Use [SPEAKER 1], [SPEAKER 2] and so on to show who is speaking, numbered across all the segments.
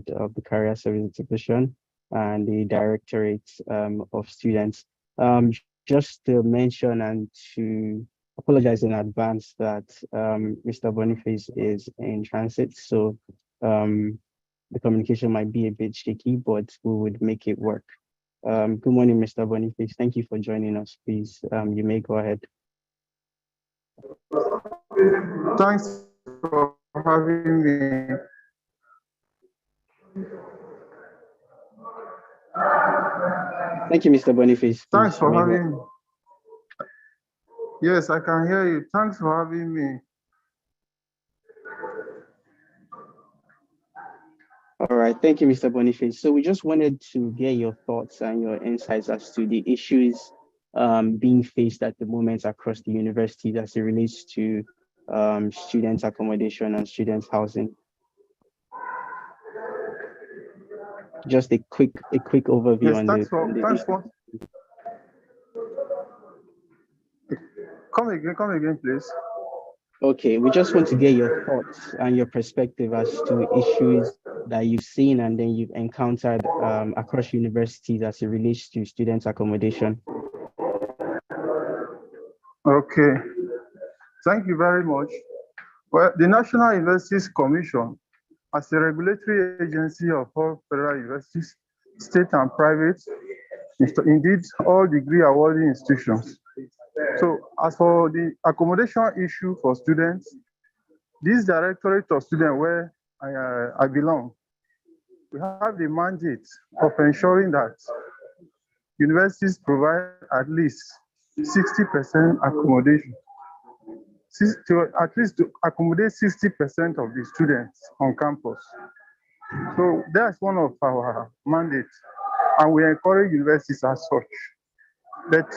[SPEAKER 1] Head of the Career Services Division and the Directorate of Students. Just to mention and to apologize in advance that Mr. Boniface is in transit, so the communication might be a bit shaky, but we would make it work. Good morning, Mr. Boniface. Thank you for joining us. Please, you may go ahead.
[SPEAKER 2] Thanks for having me.
[SPEAKER 1] Thank you, Mr. Boniface.
[SPEAKER 2] Thanks for having me. Yes, I can hear you. Thanks for having me.
[SPEAKER 1] All right, thank you, Mr. Boniface. So we just wanted to get your thoughts and your insights as to the issues being faced at the moment across the university as it relates to student accommodation and student housing. Just a quick overview
[SPEAKER 2] Yes,
[SPEAKER 1] on
[SPEAKER 2] thanks for. Come again, please.
[SPEAKER 1] Okay, we just want to get your thoughts and your perspective as to issues that you've seen and then you've encountered across universities as it relates to student accommodation.
[SPEAKER 2] Okay, thank you very much. Well, the National Universities Commission, as a regulatory agency of all federal universities, state and private, indeed all degree awarding institutions. So as for the accommodation issue for students, this Directorate of Students where I belong, we have the mandate of ensuring that universities provide at least 60% accommodation, at least to accommodate 60% of the students on campus. So that's one of our mandates, and we encourage universities as such. But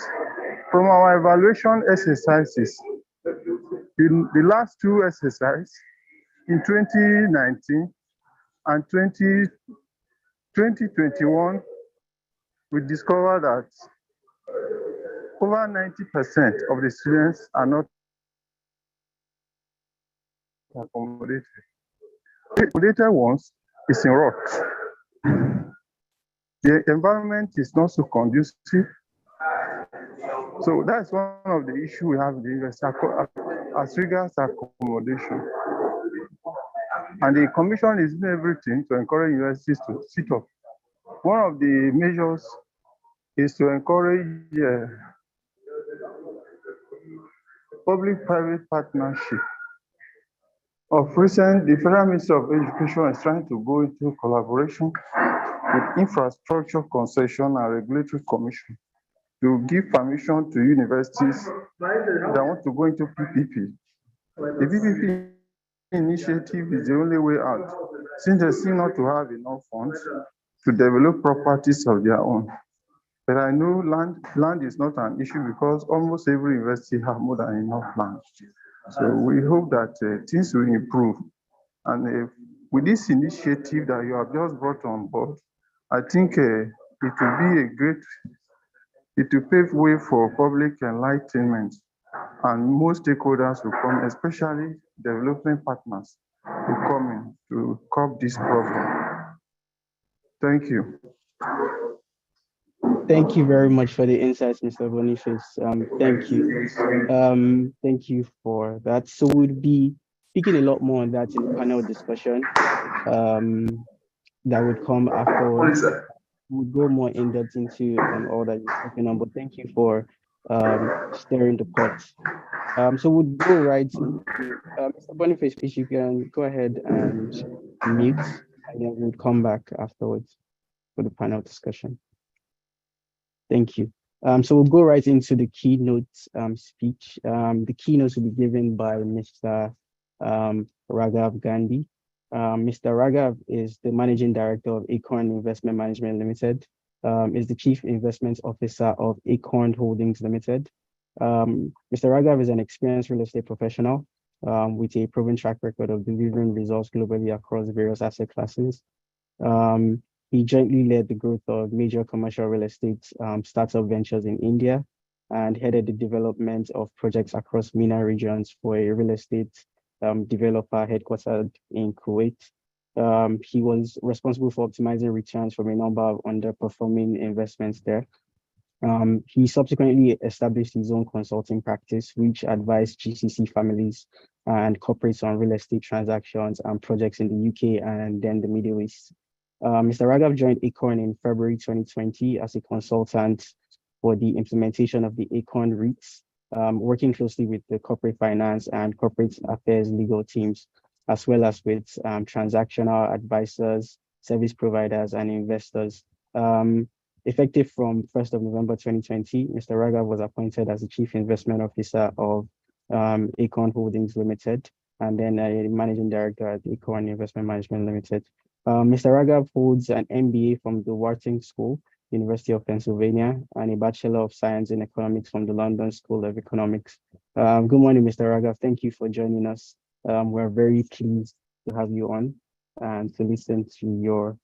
[SPEAKER 2] from our evaluation exercises, in the last two exercises, in 2019 and 2021, we discovered that over 90% of the students are not accommodated. The accommodated ones is in rot. The environment is not so conducive. So that's one of the issues we have in the university as regards accommodation. And the commission is doing everything to encourage universities to sit up. One of the measures is to encourage public-private partnership. Of recent, the Federal Ministry of Education is trying to go into collaboration with Infrastructure Concession and Regulatory Commission to give permission to universities that want to go into PPP. The PPP initiative is the only way out, since they seem not to have enough funds to develop properties of their own. But I know land is not an issue because almost every university has more than enough land. So we hope that things will improve. And with this initiative that you have just brought on board, I think it will be it will pave way for public enlightenment, and most stakeholders will come, especially development partners, will come in to curb this problem. Thank you.
[SPEAKER 1] Thank you very much for the insights, Mr. Boniface. Thank you. Thank you for that. So we'll be speaking a lot more on that in the panel discussion that would come afterwards. We'll go more in depth into all that you're talking about. But thank you for stirring the pot. So we'll go right into Mr. Boniface, please, you can go ahead and mute, and then we'll come back afterwards for the panel discussion. Thank you. So we'll go right into the keynote speech. The keynotes will be given by Mr. Raghav Gandhi. Mr. Raghav is the Managing Director of Acorn Investment Management Limited, is the Chief Investment Officer of Acorn Holdings Limited. Mr. Raghav is an experienced real estate professional with a proven track record of delivering results globally across various asset classes. He jointly led the growth of major commercial real estate startup ventures in India and headed the development of projects across MENA regions for a real estate developer headquartered in Kuwait. He was responsible for optimizing returns from a number of underperforming investments there. He subsequently established his own consulting practice, which advised GCC families and corporates on real estate transactions and projects in the UK and then the Middle East. Mr. Raghav joined Acorn in February 2020 as a consultant for the implementation of the Acorn REITs, working closely with the corporate finance and corporate affairs legal teams, as well as with transactional advisors, service providers, and investors. Effective from 1st of November 2020, Mr. Raghav was appointed as the Chief Investment Officer of Acorn Holdings Limited, and then a Managing Director at Acorn Investment Management Limited. Mr. Raghav holds an MBA from the Wharton School, University of Pennsylvania, and a Bachelor of Science in Economics from the London School of Economics. Good morning, Mr. Raghav. Thank you for joining us. We're very pleased to have you on and to listen to your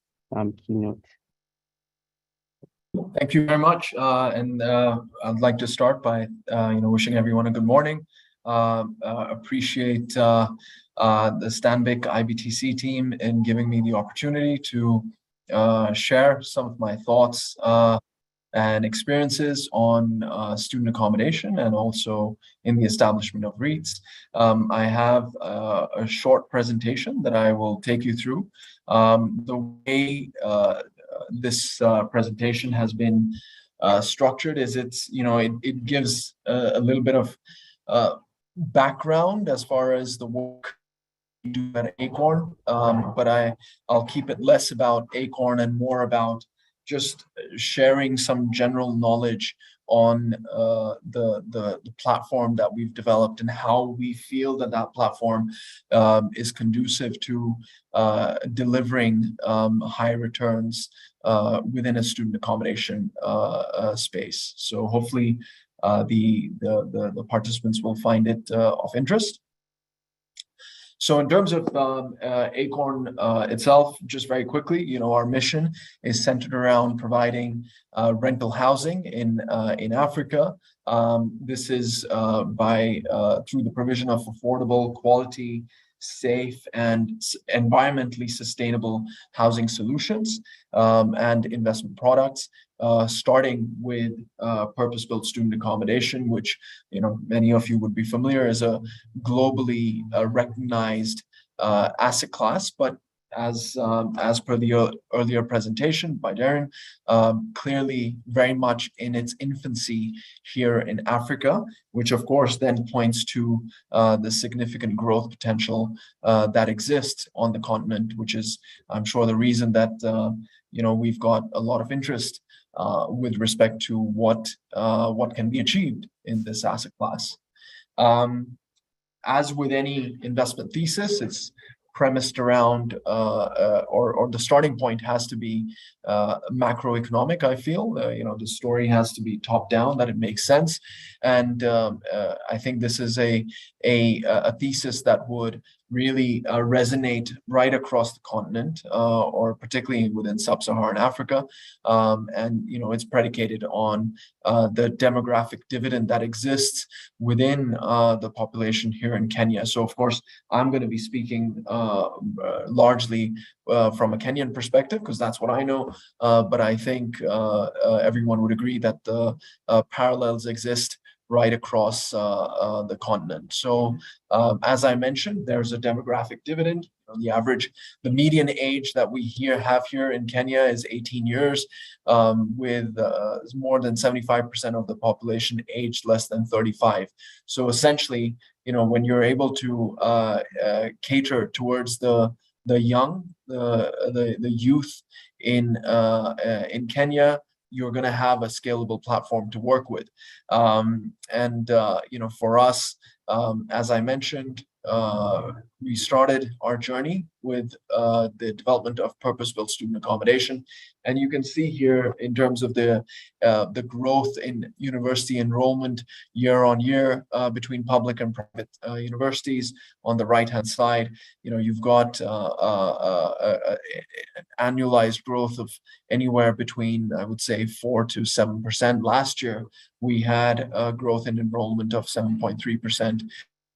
[SPEAKER 1] keynote.
[SPEAKER 3] Thank you very much, and I'd like to start by wishing everyone a good morning. Appreciate the Stanbic IBTC team in giving me the opportunity to share some of my thoughts and experiences on student accommodation and also in the establishment of REITs. I have a short presentation that I will take you through. The way this presentation has been structured is it gives a little bit of background as far as the work we do at Acorn, but I'll keep it less about Acorn and more about just sharing some general knowledge on the platform that we've developed and how we feel that platform is conducive to delivering high returns within a student accommodation space. So hopefully the participants will find it of interest. So in terms of Acorn itself, just very quickly, our mission is centered around providing rental housing in Africa. This is through the provision of affordable, quality, safe, and environmentally sustainable housing solutions and investment products. Starting with purpose-built student accommodation, which many of you would be familiar as a globally recognized asset class, but as per the earlier presentation by Darren, clearly very much in its infancy here in Africa, which of course then points to the significant growth potential that exists on the continent, which is, I'm sure, the reason that we've got a lot of interest with respect to what can be achieved in this asset class. As with any investment thesis, it's premised around, or the starting point has to be macroeconomic. I feel the story has to be top down, that it makes sense, and I think this is a thesis that would really resonate right across the continent, or particularly within sub-Saharan Africa, and it's predicated on the demographic dividend that exists within the population here in Kenya. So of course, I'm going to be speaking largely from a Kenyan perspective, because that's what I know, but I think everyone would agree that the parallels exist right across the continent. So as I mentioned, there's a demographic dividend. The median age that we have here in Kenya is 18 years, with more than 75% of the population aged less than 35. So essentially, when you're able to cater towards the young, the youth in Kenya, you're going to have a scalable platform to work with. For us, as I mentioned, we started our journey with the development of purpose-built student accommodation. And you can see here in terms of the growth in university enrollment year on year between public and private universities. On the right-hand side, you've got an annualized growth of anywhere between, I would say, 4 to 7%. Last year, we had a growth in enrollment of 7.3%.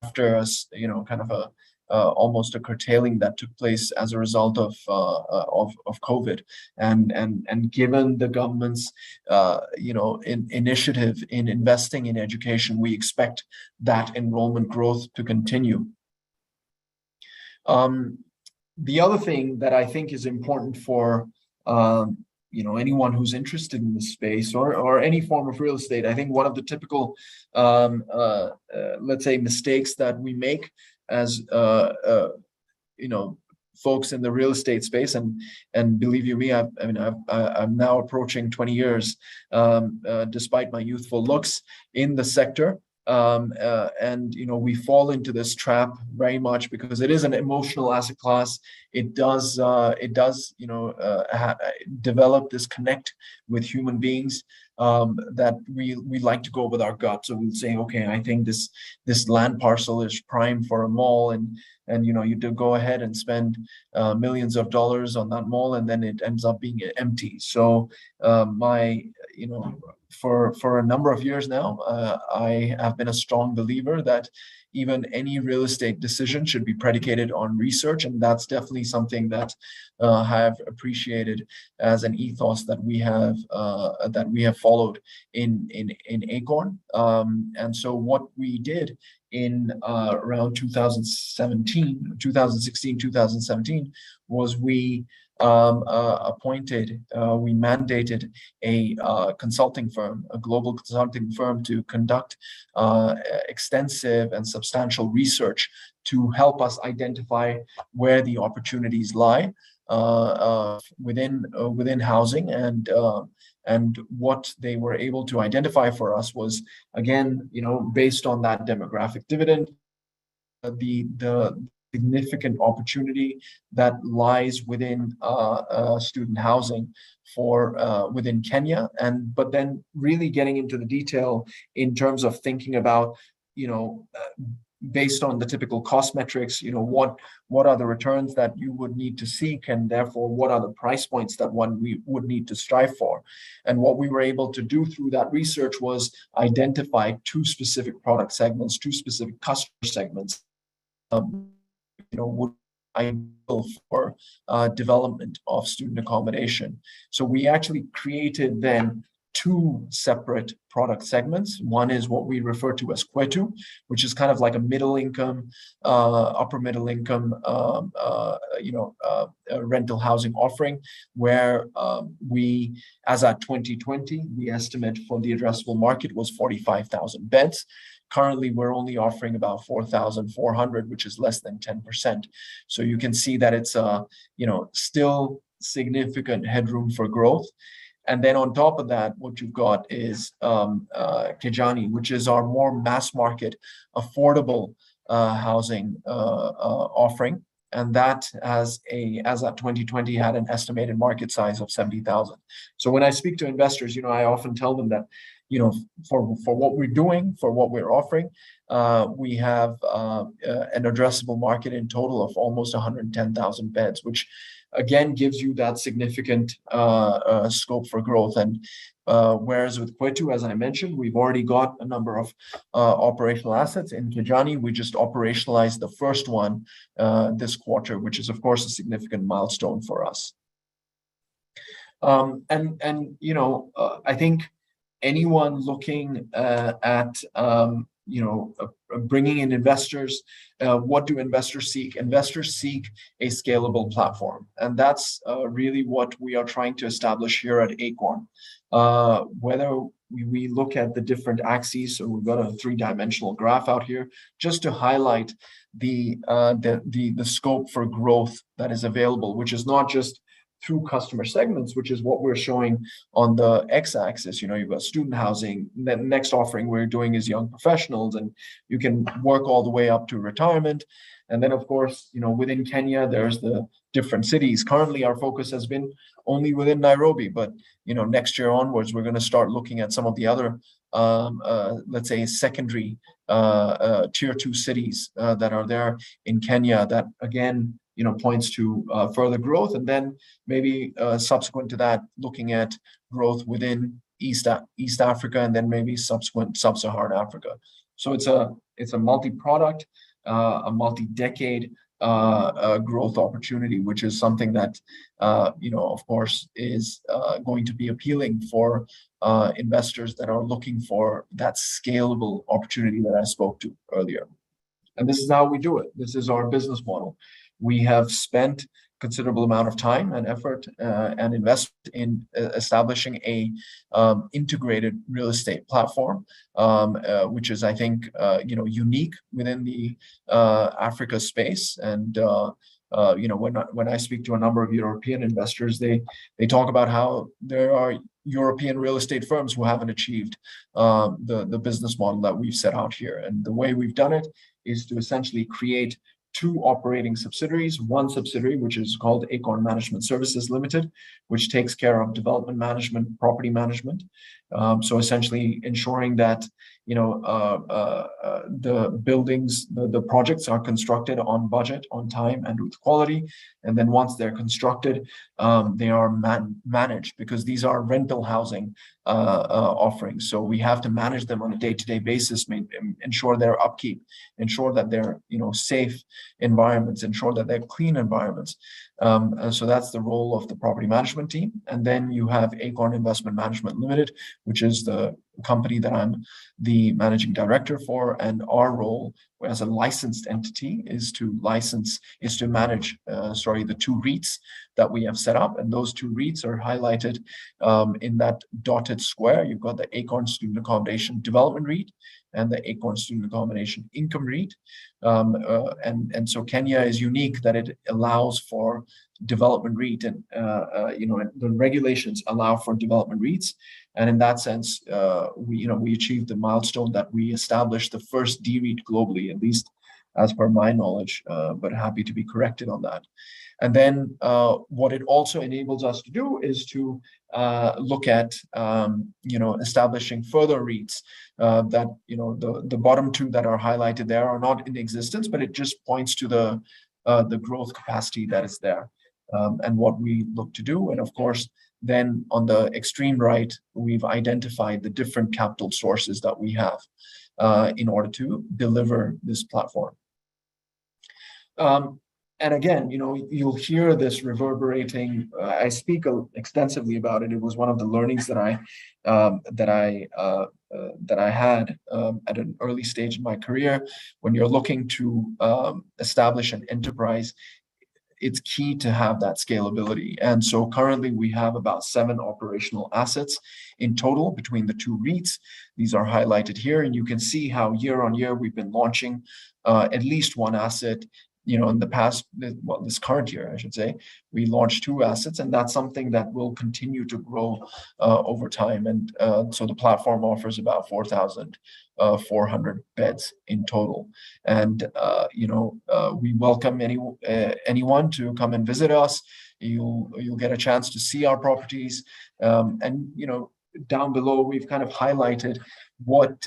[SPEAKER 3] After kind of almost a curtailing that took place as a result of COVID, and given the government's initiative in investing in education, we expect that enrollment growth to continue. The other thing that I think is important for anyone who's interested in this space or any form of real estate, I think one of the typical let's say mistakes that we make as folks in the real estate space, and believe you me, I'm now approaching 20 years, despite my youthful looks in the sector. And we fall into this trap very much because it is an emotional asset class. It does develop this connect with human beings, that we like to go with our gut. So we'll say, okay, I think this land parcel is prime for a mall, and you do go ahead and spend millions of dollars on that mall, and then it ends up being empty. So for a number of years now, I have been a strong believer that even any real estate decision should be predicated on research, and that's definitely something that I have appreciated as an ethos that we have followed in Acorn. And so what we did in around 2016, 2017 was we mandated a consulting firm, a global consulting firm, to conduct extensive and substantial research to help us identify where the opportunities lie within housing, and what they were able to identify for us was, again, based on that demographic dividend, the significant opportunity that lies within student housing within Kenya, but then really getting into the detail in terms of thinking about, based on the typical cost metrics, what are the returns that you would need to seek, and therefore what are the price points that we would need to strive for. And what we were able to do through that research was identify two specific product segments, two specific customer segments, would ideal for development of student accommodation. So we actually created then two separate product segments. One is what we refer to as Kwetu, which is kind of like a middle income, upper middle income, rental housing offering, where we, as at 2020, the estimate for the addressable market was 45,000 beds. Currently, we're only offering about 4,400, which is less than 10%. So you can see that it's still significant headroom for growth. And then on top of that, what you've got is Kijani, which is our more mass market, affordable housing offering. And that, as at 2020, had an estimated market size of 70,000. So when I speak to investors, I often tell them that, for what we're doing, for what we're offering, we have an addressable market in total of almost 110,000 beds, which again gives you that significant scope for growth. And whereas with Kwetu, as I mentioned, we've already got a number of operational assets. In Kijani, we just operationalized the first one this quarter, which is of course a significant milestone for us. I think anyone looking at bringing in investors, what do investors seek? Investors seek a scalable platform, and that's really what we are trying to establish here at Acorn. Whether we look at the different axes, so we've got a three-dimensional graph out here just to highlight the scope for growth that is available, which is not just through customer segments, which is what we're showing on the x-axis. You've got student housing. The next offering we're doing is young professionals, and you can work all the way up to retirement. And then, of course, within Kenya, there's the different cities. Currently, our focus has been only within Nairobi, but next year onwards, we're going to start looking at some of the other, let's say, secondary tier 2 cities that are there in Kenya. That again, points to further growth, and then maybe subsequent to that, looking at growth within East Africa, and then maybe subsequent sub-Saharan Africa. So it's a multi-product a multi-decade growth opportunity, which is something that, of course, is going to be appealing for investors that are looking for that scalable opportunity that I spoke to earlier. And this is how we do it. This is our business model. We have spent considerable amount of time and effort and invest in establishing a integrated real estate platform, which is, I think, unique within the Africa space. And when I speak to a number of European investors, they talk about how there are European real estate firms who haven't achieved the business model that we've set out here. And the way we've done it is to essentially create two operating subsidiaries, one subsidiary, which is called Acorn Management Services Limited, which takes care of development management, property management. So essentially ensuring that, the buildings, the projects are constructed on budget, on time, and with quality. And then once they're constructed, they are managed, because these are rental housing offerings. So we have to manage them on a day-to-day basis, ensure their upkeep, ensure that they're, safe environments, ensure that they're clean environments. So that's the role of the property management team. And then you have Acorn Investment Management Limited, which is the company that I'm the managing director for. And our role as a licensed entity is to manage the two REITs that we have set up. And those two REITs are highlighted in that dotted square. You've got the Acorn Student Accommodation Development REIT and the Acorn Student Accommodation Income REIT. And so Kenya is unique that it allows for development REIT, and the regulations allow for development REITs. And in that sense, we achieved the milestone that we established the first D-REIT globally, at least as per my knowledge, but happy to be corrected on that. And then what it also enables us to do is to look at, establishing further REITs that, the bottom two that are highlighted there are not in existence, but it just points to the growth capacity that is there, and what we look to do. And of course, then on the extreme right, we've identified the different capital sources that we have in order to deliver this platform. And again, you'll hear this reverberating. I speak extensively about it. It was one of the learnings that I had at an early stage in my career. When you're looking to establish an enterprise, it's key to have that scalability. And so currently we have about 7 operational assets in total between the two REITs. These are highlighted here, and you can see how year on year we've been launching at least one asset. In the past, this current year, I should say, we launched 2 assets, and that's something that will continue to grow over time. And so the platform offers about 4,400 beds in total. And we welcome anyone to come and visit us. You'll get a chance to see our properties, and down below we've kind of highlighted what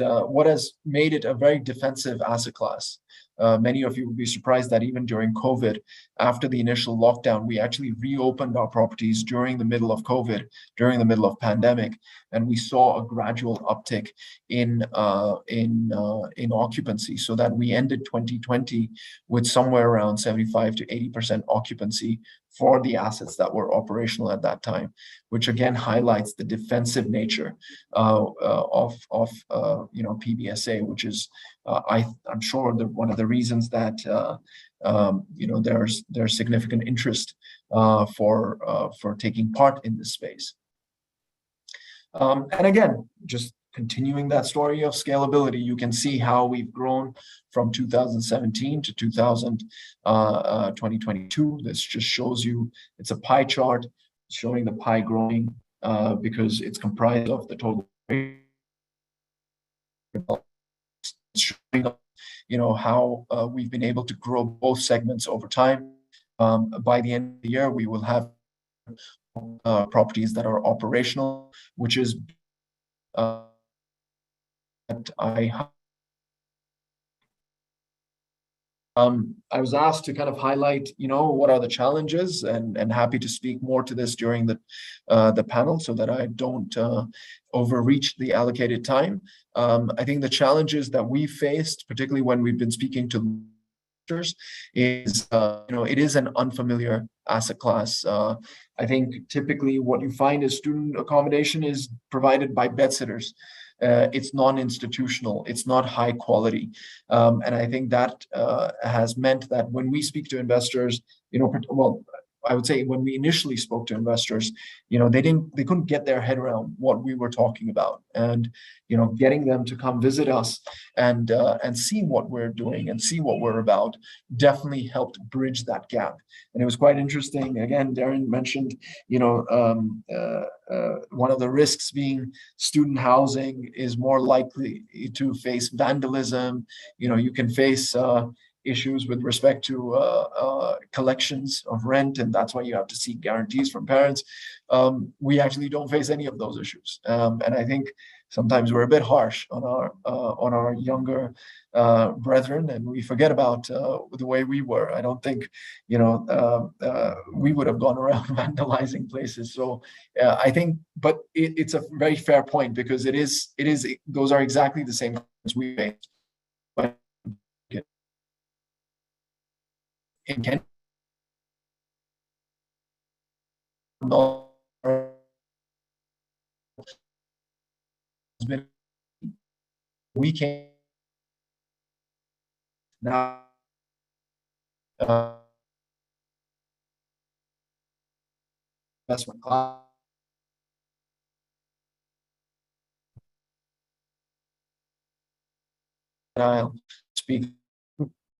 [SPEAKER 3] has made it a very defensive asset class. Many of you will be surprised that even during COVID, after the initial lockdown, we actually reopened our properties during the middle of COVID, during the middle of pandemic, and we saw a gradual uptick in occupancy, so that we ended 2020 with somewhere around 75 to 80% occupancy for the assets that were operational at that time, which again highlights the defensive nature of PBSA, which is I'm sure one of the reasons that there's significant interest for taking part in this space. And again, just continuing that story of scalability, you can see how we've grown from 2017 to 2022. This just shows you, it's a pie chart showing the pie growing because it's comprised of the total. Showing how we've been able to grow both segments over time. By the end of the year, we will have properties that are operational, which is I was asked to kind of highlight, what are the challenges, and happy to speak more to this during the panel so that I don't overreach the allocated time. I think the challenges that we faced, particularly when we've been speaking to is, it is an unfamiliar asset class. I think typically what you find is student accommodation is provided by bed sitters. It's non-institutional, it's not high quality. And I think that has meant that when we speak to investors, well, I would say when we initially spoke to investors, they couldn't get their head around what we were talking about, and getting them to come visit us and see what we're doing and see what we're about definitely helped bridge that gap. And it was quite interesting. Again, Darren mentioned, one of the risks being student housing is more likely to face vandalism. You can face issues with respect to collections of rent, and that's why you have to seek guarantees from parents. We actually don't face any of those issues, and I think sometimes we're a bit harsh on our younger brethren, and we forget about the way we were. I don't think we would have gone around vandalizing places. So I think, but it's a very fair point, because it is those are exactly the same as we faced. But in Kenya, we came now investment class. I'll speak.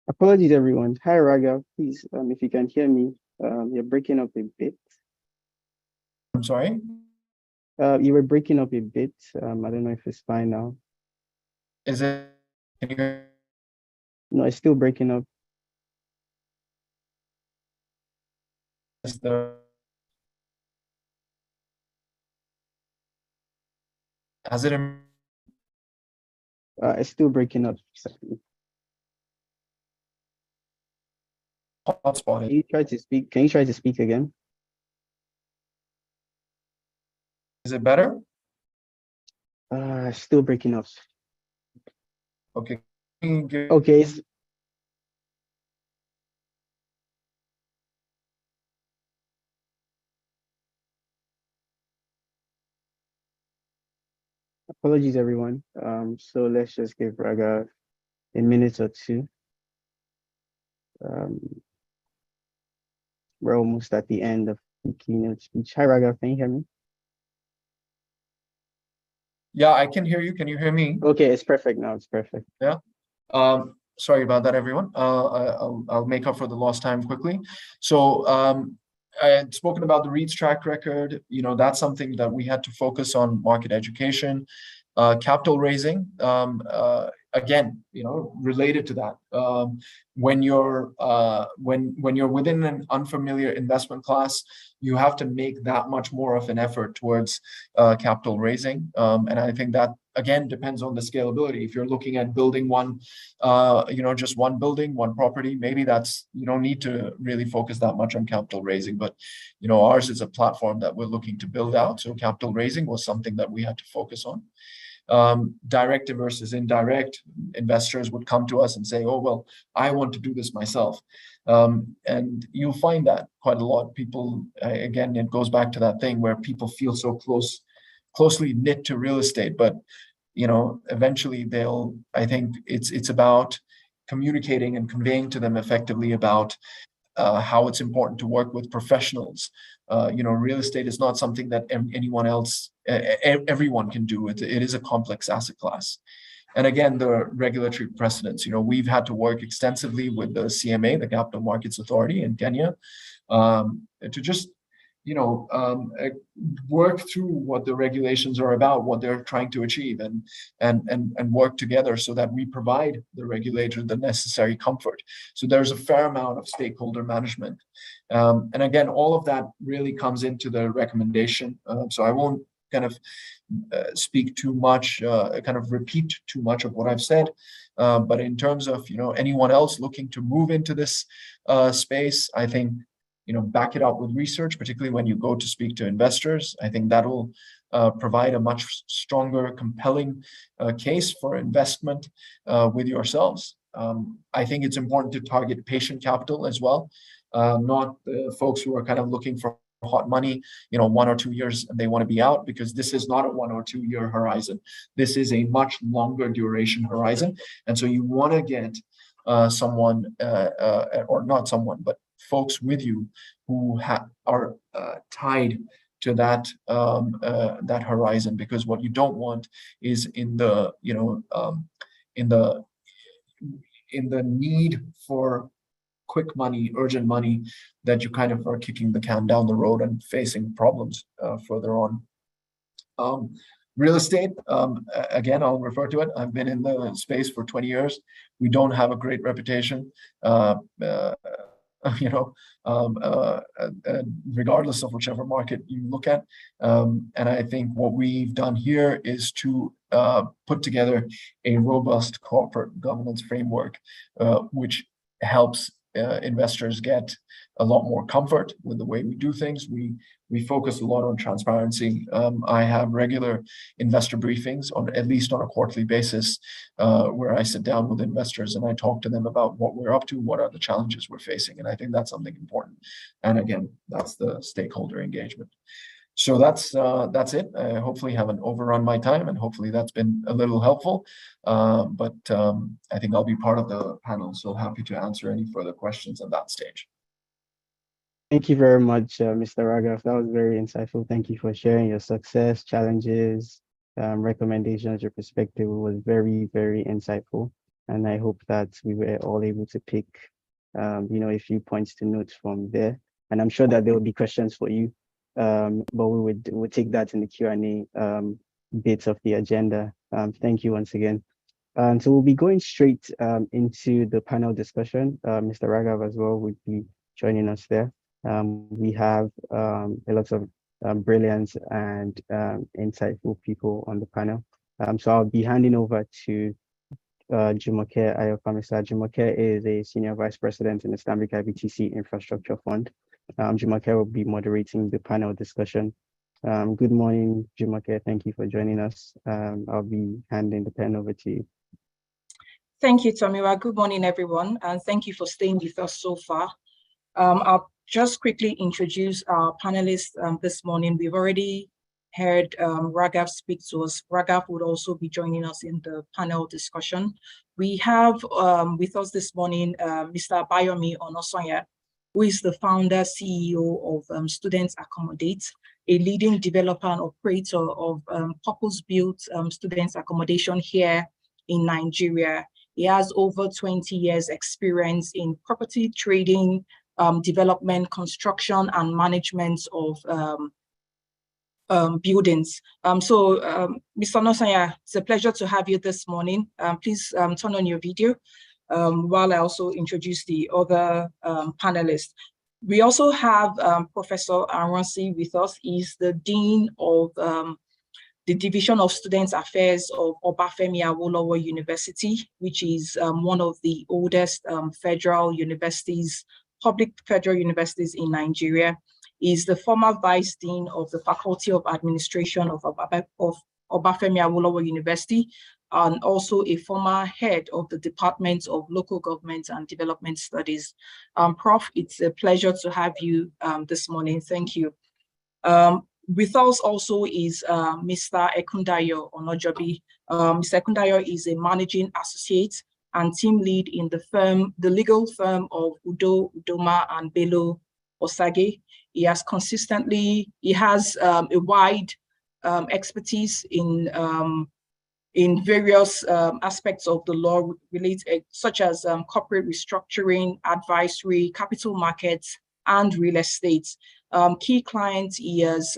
[SPEAKER 1] Apologies, everyone. Hi, Raga. Please, if you can hear me, you're breaking up a bit.
[SPEAKER 3] I'm sorry?
[SPEAKER 1] You were breaking up a bit. I don't know if it's fine now.
[SPEAKER 3] Is it? Can you hear?
[SPEAKER 1] No, it's still breaking up.
[SPEAKER 3] Has it?
[SPEAKER 1] It's still breaking up.
[SPEAKER 3] Hotspot.
[SPEAKER 1] Can you try to speak? Can you try to speak again?
[SPEAKER 3] Is it better?
[SPEAKER 1] Still breaking up.
[SPEAKER 3] Okay.
[SPEAKER 1] Okay. Apologies, everyone. So let's just give Raga a minute or two. We're almost at the end of the keynote speech. Hi, Raga. Can you hear me?
[SPEAKER 3] Yeah, I can hear you. Can you hear me?
[SPEAKER 1] Okay, it's perfect now. It's perfect.
[SPEAKER 3] Yeah. Sorry about that, everyone. I'll make up for the lost time quickly. So I had spoken about the REITs track record. That's something that we had to focus on: market education, capital raising. Again, related to that, when you're within an unfamiliar investment class, you have to make that much more of an effort towards capital raising. And I think that again depends on the scalability. If you're looking at building one, just one building, one property, maybe you don't need to really focus that much on capital raising. But ours is a platform that we're looking to build out, so capital raising was something that we had to focus on. Direct versus indirect, investors would come to us and say, oh, well, I want to do this myself. And you'll find that quite a lot. People, again, it goes back to that thing where people feel so closely knit to real estate, but eventually I think it's about communicating and conveying to them effectively about how it's important to work with professionals. Real estate is not something that everyone can do. It is a complex asset class. And again, the regulatory precedents, we've had to work extensively with the CMA, the Capital Markets Authority in Kenya, to just work through what the regulations are about, what they're trying to achieve, and work together so that we provide the regulator the necessary comfort. So there's a fair amount of stakeholder management. And again, all of that really comes into the recommendation. So I won't kind of speak too much, kind of repeat too much of what I've said. But in terms of, anyone else looking to move into this space, I think, back it up with research, particularly when you go to speak to investors. I think that will provide a much stronger, compelling case for investment with yourselves. I think it's important to target patient capital as well, not the folks who are kind of looking for hot money, 1 or 2 years and they want to be out, because this is not a 1 or 2 year horizon. This is a much longer duration horizon. And so you want to get someone, or not someone, but folks with you who are tied to that horizon, because what you don't want is in the need for quick money, urgent money, that you kind of are kicking the can down the road and facing problems further on. Real estate, again, I'll refer to it. I've been in the space for 20 years. We don't have a great reputation, regardless of whichever market you look at. And I think what we've done here is to put together a robust corporate governance framework, which helps investors get a lot more comfort with the way we do things. We focus a lot on transparency. I have regular investor briefings, at least on a quarterly basis, where I sit down with investors and I talk to them about what we're up to, what are the challenges we're facing, and I think that's something important. And again, that's the stakeholder engagement. So that's it. I hopefully haven't overrun my time, and hopefully that's been a little helpful. But I think I'll be part of the panel, so happy to answer any further questions at that stage.
[SPEAKER 1] Thank you very much, Mr. Raghav. That was very insightful. Thank you for sharing your success, challenges, recommendations, your perspective. It was very, very insightful. And I hope that we were all able to pick, a few points to note from there. And I'm sure that there will be questions for you, but we'll take that in the Q&A bits of the agenda. Thank you once again. So we'll be going straight into the panel discussion. Mr. Raghav as well would be joining us there. We have a lot of brilliant and insightful people on the panel. So I'll be handing over to Jumoke Ayofamisa. Jumoke is a Senior Vice President in the Stanbic IBTC Infrastructure Fund. Jumoke will be moderating the panel discussion. Good morning, Jumoke. Thank you for joining us. I'll be handing the pen over to you.
[SPEAKER 4] Thank you, Tomiwa. Good morning, everyone, and thank you for staying with us so far. I'll just quickly introduce our panelists this morning. We've already heard Raghav speak to us. Raghav would also be joining us in the panel discussion. We have with us this morning Mr. Bayomi Onosanya, who is the founder, CEO of Students Accommodate, a leading developer and operator of purpose-built students accommodation here in Nigeria. He has over 20 years experience in property trading, development, construction, and management of buildings. Mr. Onosanya, it's a pleasure to have you this morning. Please turn on your video while I also introduce the other panelists. We also have Professor Aronsi with us. He's the Dean of the Division of Students Affairs of Obafemi Awolowo University, which is one of the oldest federal universities, public federal universities in Nigeria. He's the former Vice Dean of the Faculty of Administration of Obafemi Awolowo University, and also a former head of the Department of Local Government and Development Studies. Prof, it's a pleasure to have you this morning. Thank you. With us also is Mr. Ekundayo Onojobi. Mr. Ekundayo is a managing associate and team lead in the legal firm of Udo, Udoma, and Bello Osage. He has a wide expertise in various aspects of the law related, such as corporate restructuring, advisory, capital markets, and real estate. Key clients he has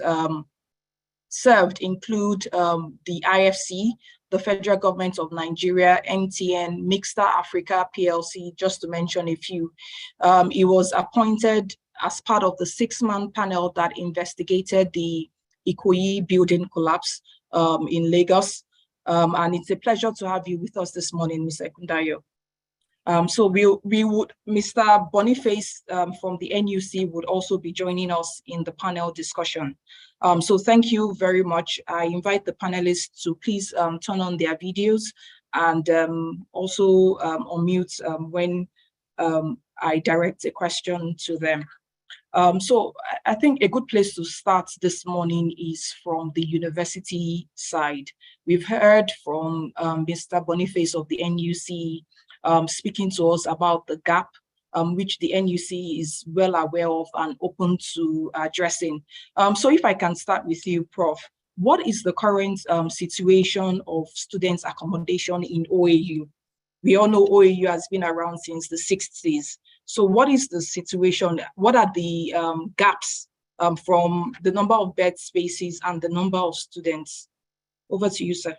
[SPEAKER 4] served include the IFC, the Federal Government of Nigeria, MTN, Mixta Africa PLC, just to mention a few. He was appointed as part of the 6-man panel that investigated the Ikoyi building collapse in Lagos. And it's a pleasure to have you with us this morning, Mr. Ekundayo. Mr. Boniface from the NUC would also be joining us in the panel discussion. So thank you very much. I invite the panelists to please turn on their videos and also unmute when I direct a question to them. So I think a good place to start this morning is from the university side. We've heard from Mr. Boniface of the NUC speaking to us about the gap which the NUC is well aware of and open to addressing. So if I can start with you, Prof, what is the current situation of students' accommodation in OAU? We all know OAU has been around since the 60s. So what is the situation? What are the gaps from the number of bed spaces and the number of students? Over to you, sir.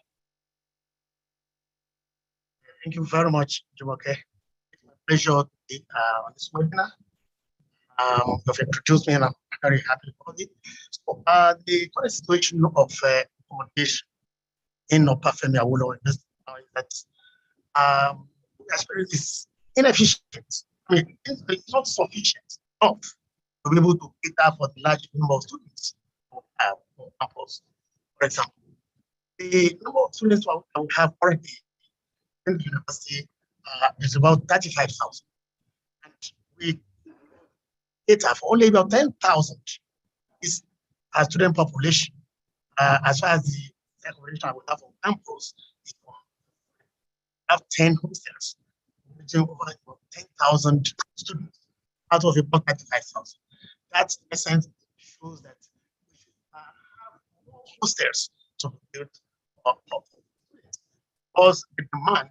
[SPEAKER 5] Thank you very much, Jumoke. It's my pleasure to be on this webinar. You've introduced me and I'm very happy for it. So, the current situation of accommodation in Upper Femi Awolowo University is that experience is inefficient. I mean, it's not sufficient enough to be able to cater for the large number of students on campus. For example, the number of students that we have currently in the university is about 35,000. And we cater for only about 10,000 is our student population as far as the accommodation we have on campus is we have 10 hostels, over 10,000 students out of about 35,000. That, in essence, shows that we should have more hostels to build for students. Because the demand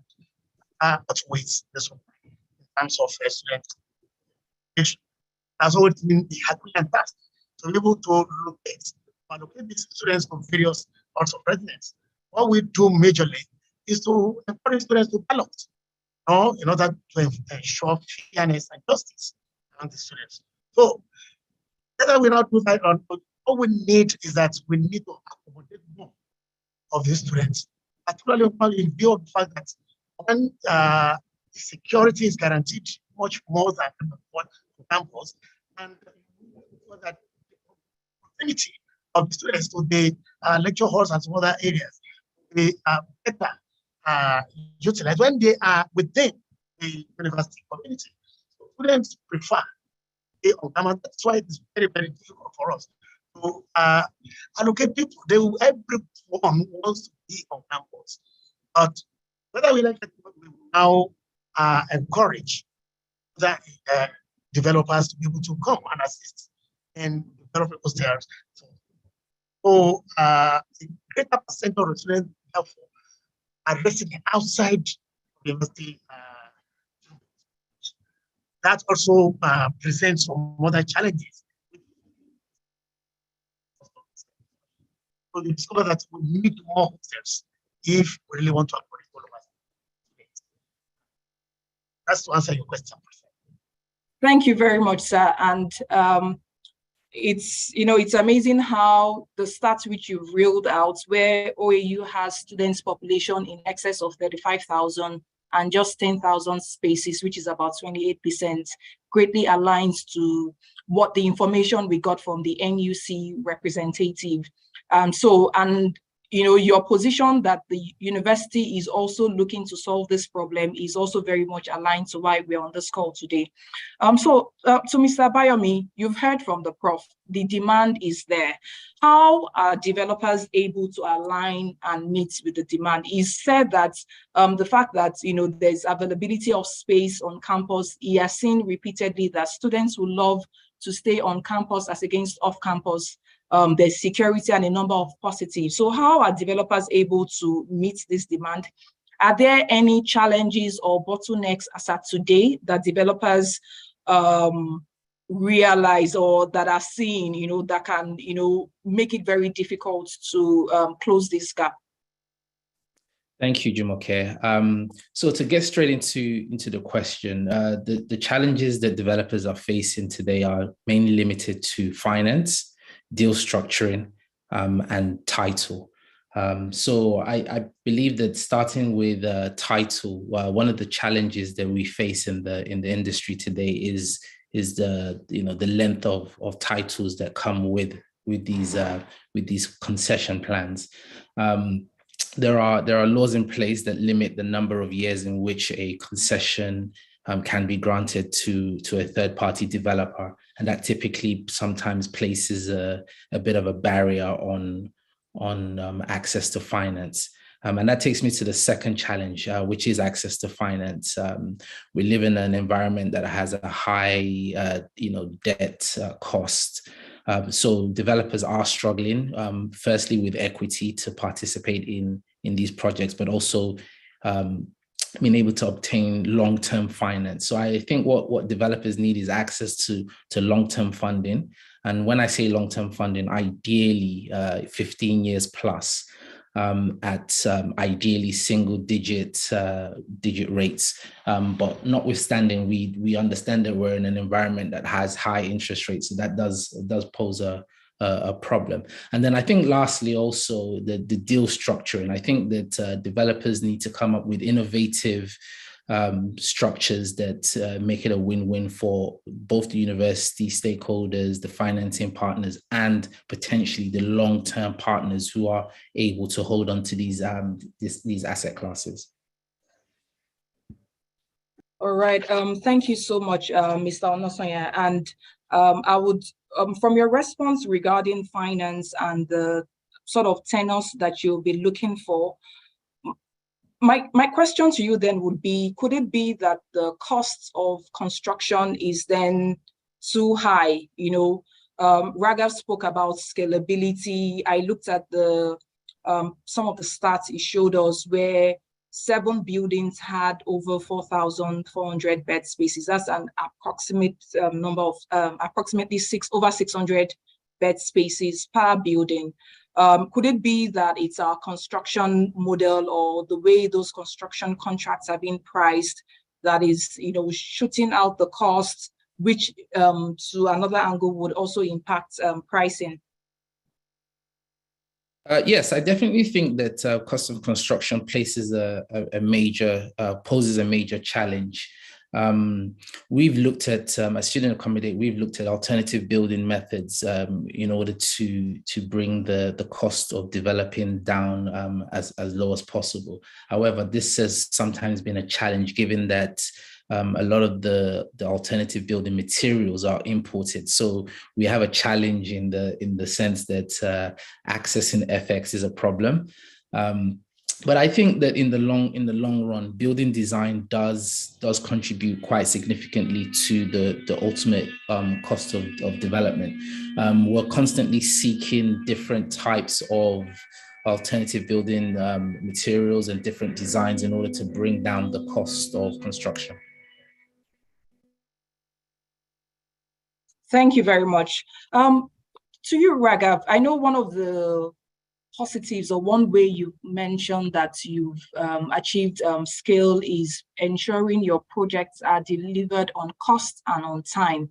[SPEAKER 5] outweighs the supply in terms of student education. That's always been the Herculean task to be able to allocate these students from various parts of residence. What we do majorly is to encourage students to ballot, in order to ensure fairness and justice among the students. So, whether we not do that, all we need is that we need to accommodate more of these students, particularly in view of the fact that when security is guaranteed much more than what campus, and so that the proximity of the students to the lecture halls and some other areas be better utilized when they are within the university community. So students prefer to be on campus. That's why it's very, very difficult for us to allocate people. Everyone wants to be on campus. But whether we like it, we will now encourage the developers to be able to come and assist in developing hostels. So a greater percent of the students, therefore, are residing outside the university. That also presents some other challenges. So we discover that we need more hostels if we really want to accommodate all of us. That's to answer your question.
[SPEAKER 4] Thank you very much, sir. And it's amazing how the stats which you've reeled out, where OAU has students population in excess of 35,000 and just 10,000 spaces, which is about 28%, greatly aligns to what the information we got from the NUC representative. Your position that the university is also looking to solve this problem is also very much aligned to why we're on this call today. So Mr. Bayomi, you've heard from the prof, the demand is there. How are developers able to align and meet with the demand? He said that the fact that there's availability of space on campus, he has seen repeatedly that students will love to stay on campus as against off campus. There's security and a number of positives. So how are developers able to meet this demand? Are there any challenges or bottlenecks as at today that developers realize or that are seen, that can, make it very difficult to close this gap?
[SPEAKER 6] Thank you, Jumoke. So to get straight into the question, the challenges that developers are facing today are mainly limited to finance, deal structuring, and title. So I believe that starting with title, one of the challenges that we face in the industry today is the length of titles that come with these concession plans. there are laws in place that limit the number of years in which a concession can be granted to a third-party developer, and that typically sometimes places a bit of a barrier on access to finance. And that takes me to the second challenge, which is access to finance. We live in an environment that has a high, debt cost. So developers are struggling, firstly with equity to participate in these projects, but also being able to obtain long-term finance. So I think what developers need is access to long-term funding. And when I say long-term funding, ideally 15 years plus, at ideally single-digit rates. But notwithstanding, we understand that we're in an environment that has high interest rates, so that does pose a problem. And then I think lastly also the deal structuring. I think that developers need to come up with innovative structures that make it a win-win for both the university stakeholders, the financing partners, and potentially the long-term partners who are able to hold on to these asset classes.
[SPEAKER 4] All right. Thank you so much, Mr. Onosanya. And I would, from your response regarding finance and the sort of tenors that you'll be looking for, my question to you then would be, could it be that the cost of construction is then too high? Raghav spoke about scalability. I looked at the some of the stats he showed us where 7 buildings had over 4,400 bed spaces. That's an approximate number of approximately over 600 bed spaces per building. Could it be that it's our construction model or the way those construction contracts are being priced that is, shooting out the costs, which to another angle would also impact pricing?
[SPEAKER 6] Yes, I definitely think that cost of construction poses a major challenge. We've looked at, at Student Accommodate, we've looked at alternative building methods in order to bring the cost of developing down as low as possible. However, this has sometimes been a challenge given that a lot of the alternative building materials are imported. So we have a challenge in the sense that accessing FX is a problem. But I think that in the long run, building design does contribute quite significantly to the ultimate cost of development. We're constantly seeking different types of alternative building materials and different designs in order to bring down the cost of construction.
[SPEAKER 4] Thank you very much. To you, Raghav, I know one of the positives or one way you mentioned that you've achieved scale is ensuring your projects are delivered on cost and on time.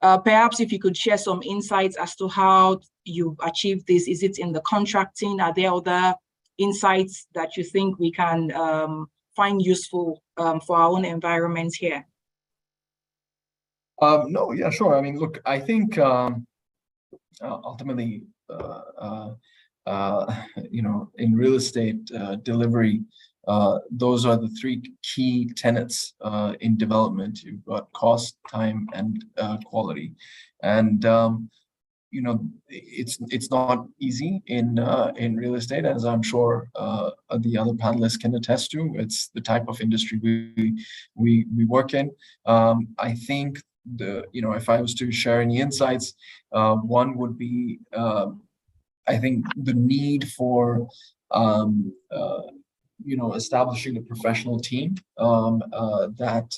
[SPEAKER 4] Perhaps if you could share some insights as to how you've achieved this. Is it in the contracting? Are there other insights that you think we can find useful for our own environment here?
[SPEAKER 3] No, yeah, sure. I mean, look, I think ultimately, in real estate delivery, those are the 3 key tenets in development. You've got cost, time, and quality. And it's not easy in real estate, as I'm sure the other panelists can attest to. It's the type of industry we work in. I think if I was to share any insights, one would be I think the need for establishing a professional team that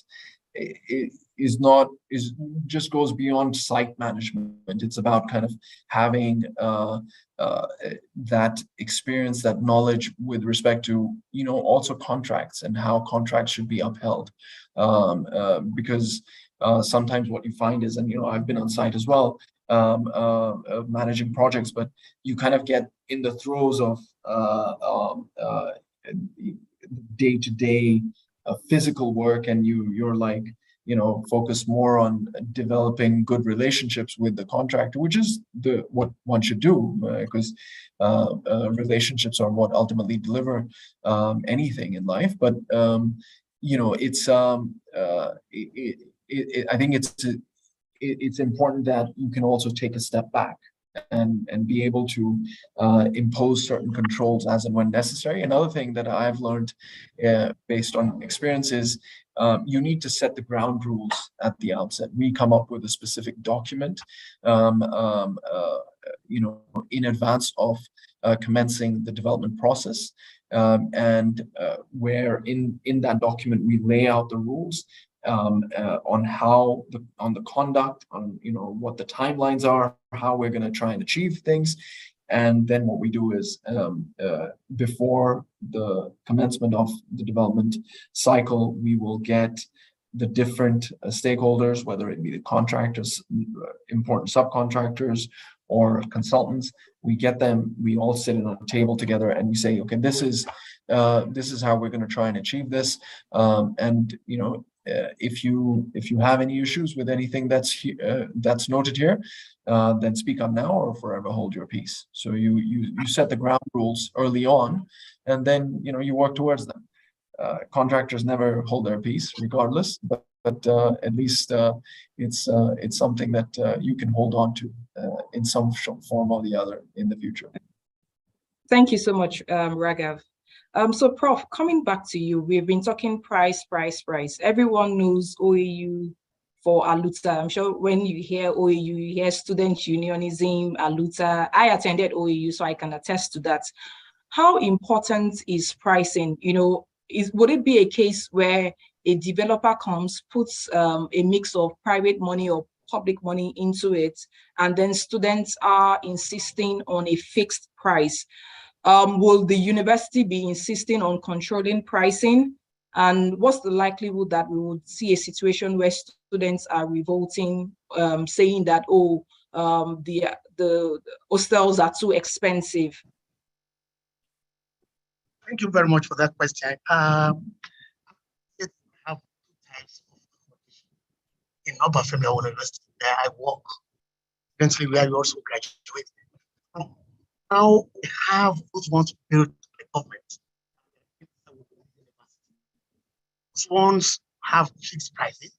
[SPEAKER 3] just goes beyond site management. It's about kind of having that experience, that knowledge with respect to also contracts and how contracts should be upheld, because sometimes what you find is, and I've been on site as well, managing projects, but you kind of get in the throes of day-to-day physical work, and you're like focus more on developing good relationships with the contractor, which is what one should do, because relationships are what ultimately deliver anything in life. But it's I think it's important that you can also take a step back and be able to impose certain controls as and when necessary. Another thing that I've learned based on experience is you need to set the ground rules at the outset. We come up with a specific document, in advance of commencing the development process, and where in that document we lay out the rules on how on the conduct, on what the timelines are, how we're going to try and achieve things. And then what we do is before the commencement of the development cycle, we will get the different stakeholders, whether it be the contractors, important subcontractors, or consultants. We get them, we all sit on a table together and we say, okay, this is how we're going to try and achieve this. If you have any issues with anything that's noted here, then speak up now or forever hold your peace. So you set the ground rules early on, and then you work towards them. Contractors never hold their peace, regardless, but at least it's something that you can hold on to in some form or the other in the future.
[SPEAKER 4] Thank you so much, Raghav. So Prof, coming back to you, we've been talking price. Everyone knows OAU for ALUTA. I'm sure when you hear OAU, you hear student unionism, ALUTA. I attended OAU, so I can attest to that. How important is pricing? Would it be a case where a developer comes, puts a mix of private money or public money into it, and then students are insisting on a fixed price? Will the university be insisting on controlling pricing? And what's the likelihood that we would see a situation where students are revolting, saying that, the hostels are too expensive?
[SPEAKER 5] Thank you very much for that question. Have two types of accommodation in Obafemi University where I work, eventually where you also graduate. Now we have those ones built by the government. Those ones have fixed prices,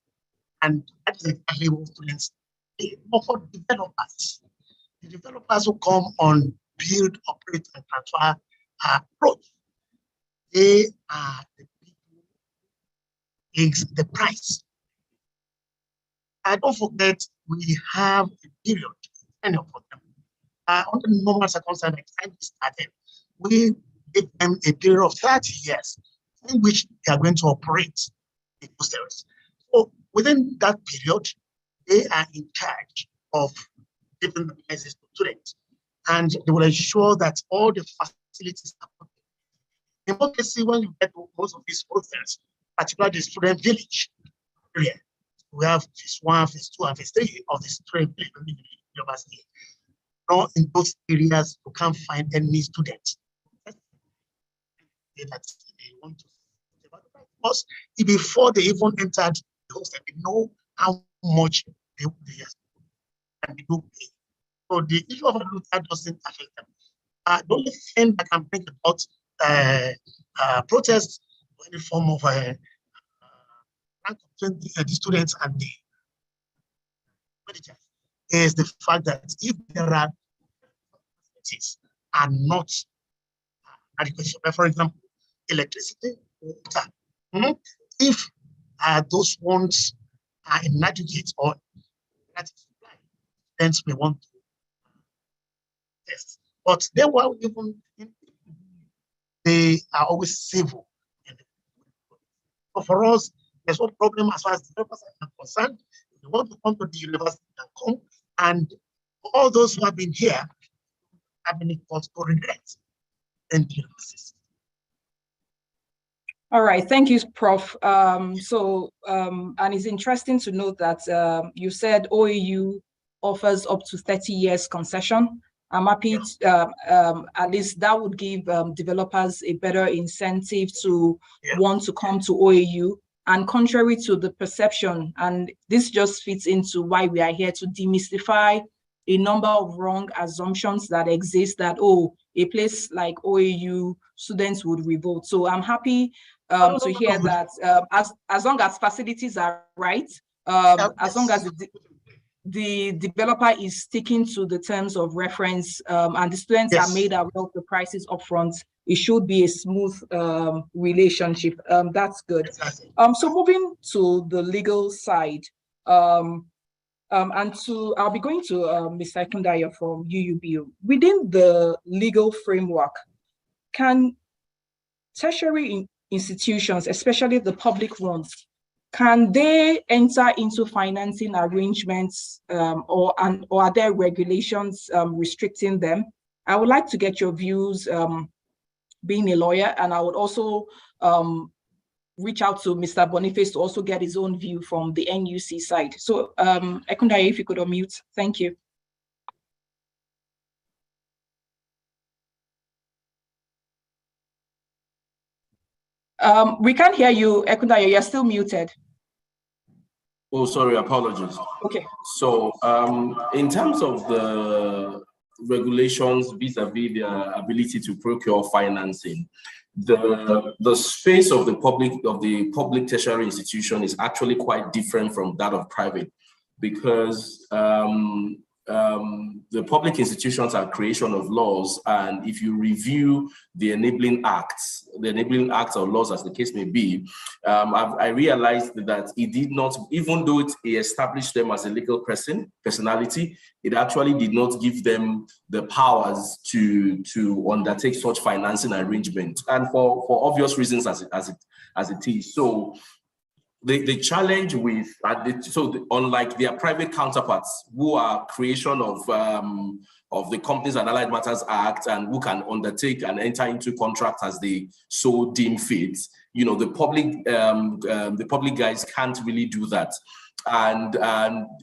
[SPEAKER 5] and that is exactly what students pay. But for developers, the developers who come on build, operate, and transfer approach, they are the people who fix the price. And don't forget, we have a period, and for them. Under normal circumstances, like time started, we give them a period of 30 years in which they are going to operate the hostels. So within that period, they are in charge of giving the prices to students, and they will ensure that all the facilities are put in. In most cases, when you get to most of these hostels, particularly the student village area, we have phase 1, phase 2, and phase 3 of the student village university. Now, in those areas, you can't find any students. That they want to because before they even entered the hostel, they know how much they can do pay. So the issue of ALUTA doesn't affect them. The only thing that can bring about protests or any form of the students and the managers is the fact that if there are facilities are not adequate, for example, electricity, water, if those ones are inadequate or supply, students may want to test. But they were even they are always civil. So for us, there's no problem as far as developers are concerned. If you want to come to the university, you can come. And all those who have been here have been cause for regret in the university.
[SPEAKER 4] All right, thank you, Prof. And it's interesting to note that you said OAU offers up to 30 years concession. I'm happy to, at least that would give developers a better incentive to want to come to OAU. and contrary to the perception, and this just fits into why we are here to demystify a number of wrong assumptions that exist that, oh, a place like OAU, students would revolt. So I'm happy to hear that as long as facilities are right, as long as the developer is sticking to the terms of reference and the students are made aware of the prices upfront, it should be a smooth relationship. That's good. So moving to the legal side, I'll be going to Mr. Ekundayo from UUBU. Within the legal framework, can tertiary institutions, especially the public ones, can they enter into financing arrangements or are there regulations restricting them? I would like to get your views being a lawyer, and I would also reach out to Mr. Boniface to also get his own view from the NUC side. So Ekundayo, if you could unmute, thank you. We can't hear you, Ekundayo, you're still muted.
[SPEAKER 7] Oh, sorry, apologies.
[SPEAKER 4] Okay.
[SPEAKER 7] So in terms of the regulations vis-a-vis their ability to procure financing, the space of the public tertiary institution is actually quite different from that of private, because the public institutions are creation of laws, and if you review the enabling acts or laws as the case may be, I realized that it did not, even though it established them as a legal personality, it actually did not give them the powers to undertake such financing arrangement, and for obvious reasons as it is. So the challenge with unlike their private counterparts who are creation of the Companies and Allied Matters Act and who can undertake and enter into contracts as they so deem fit, the public guys can't really do that. And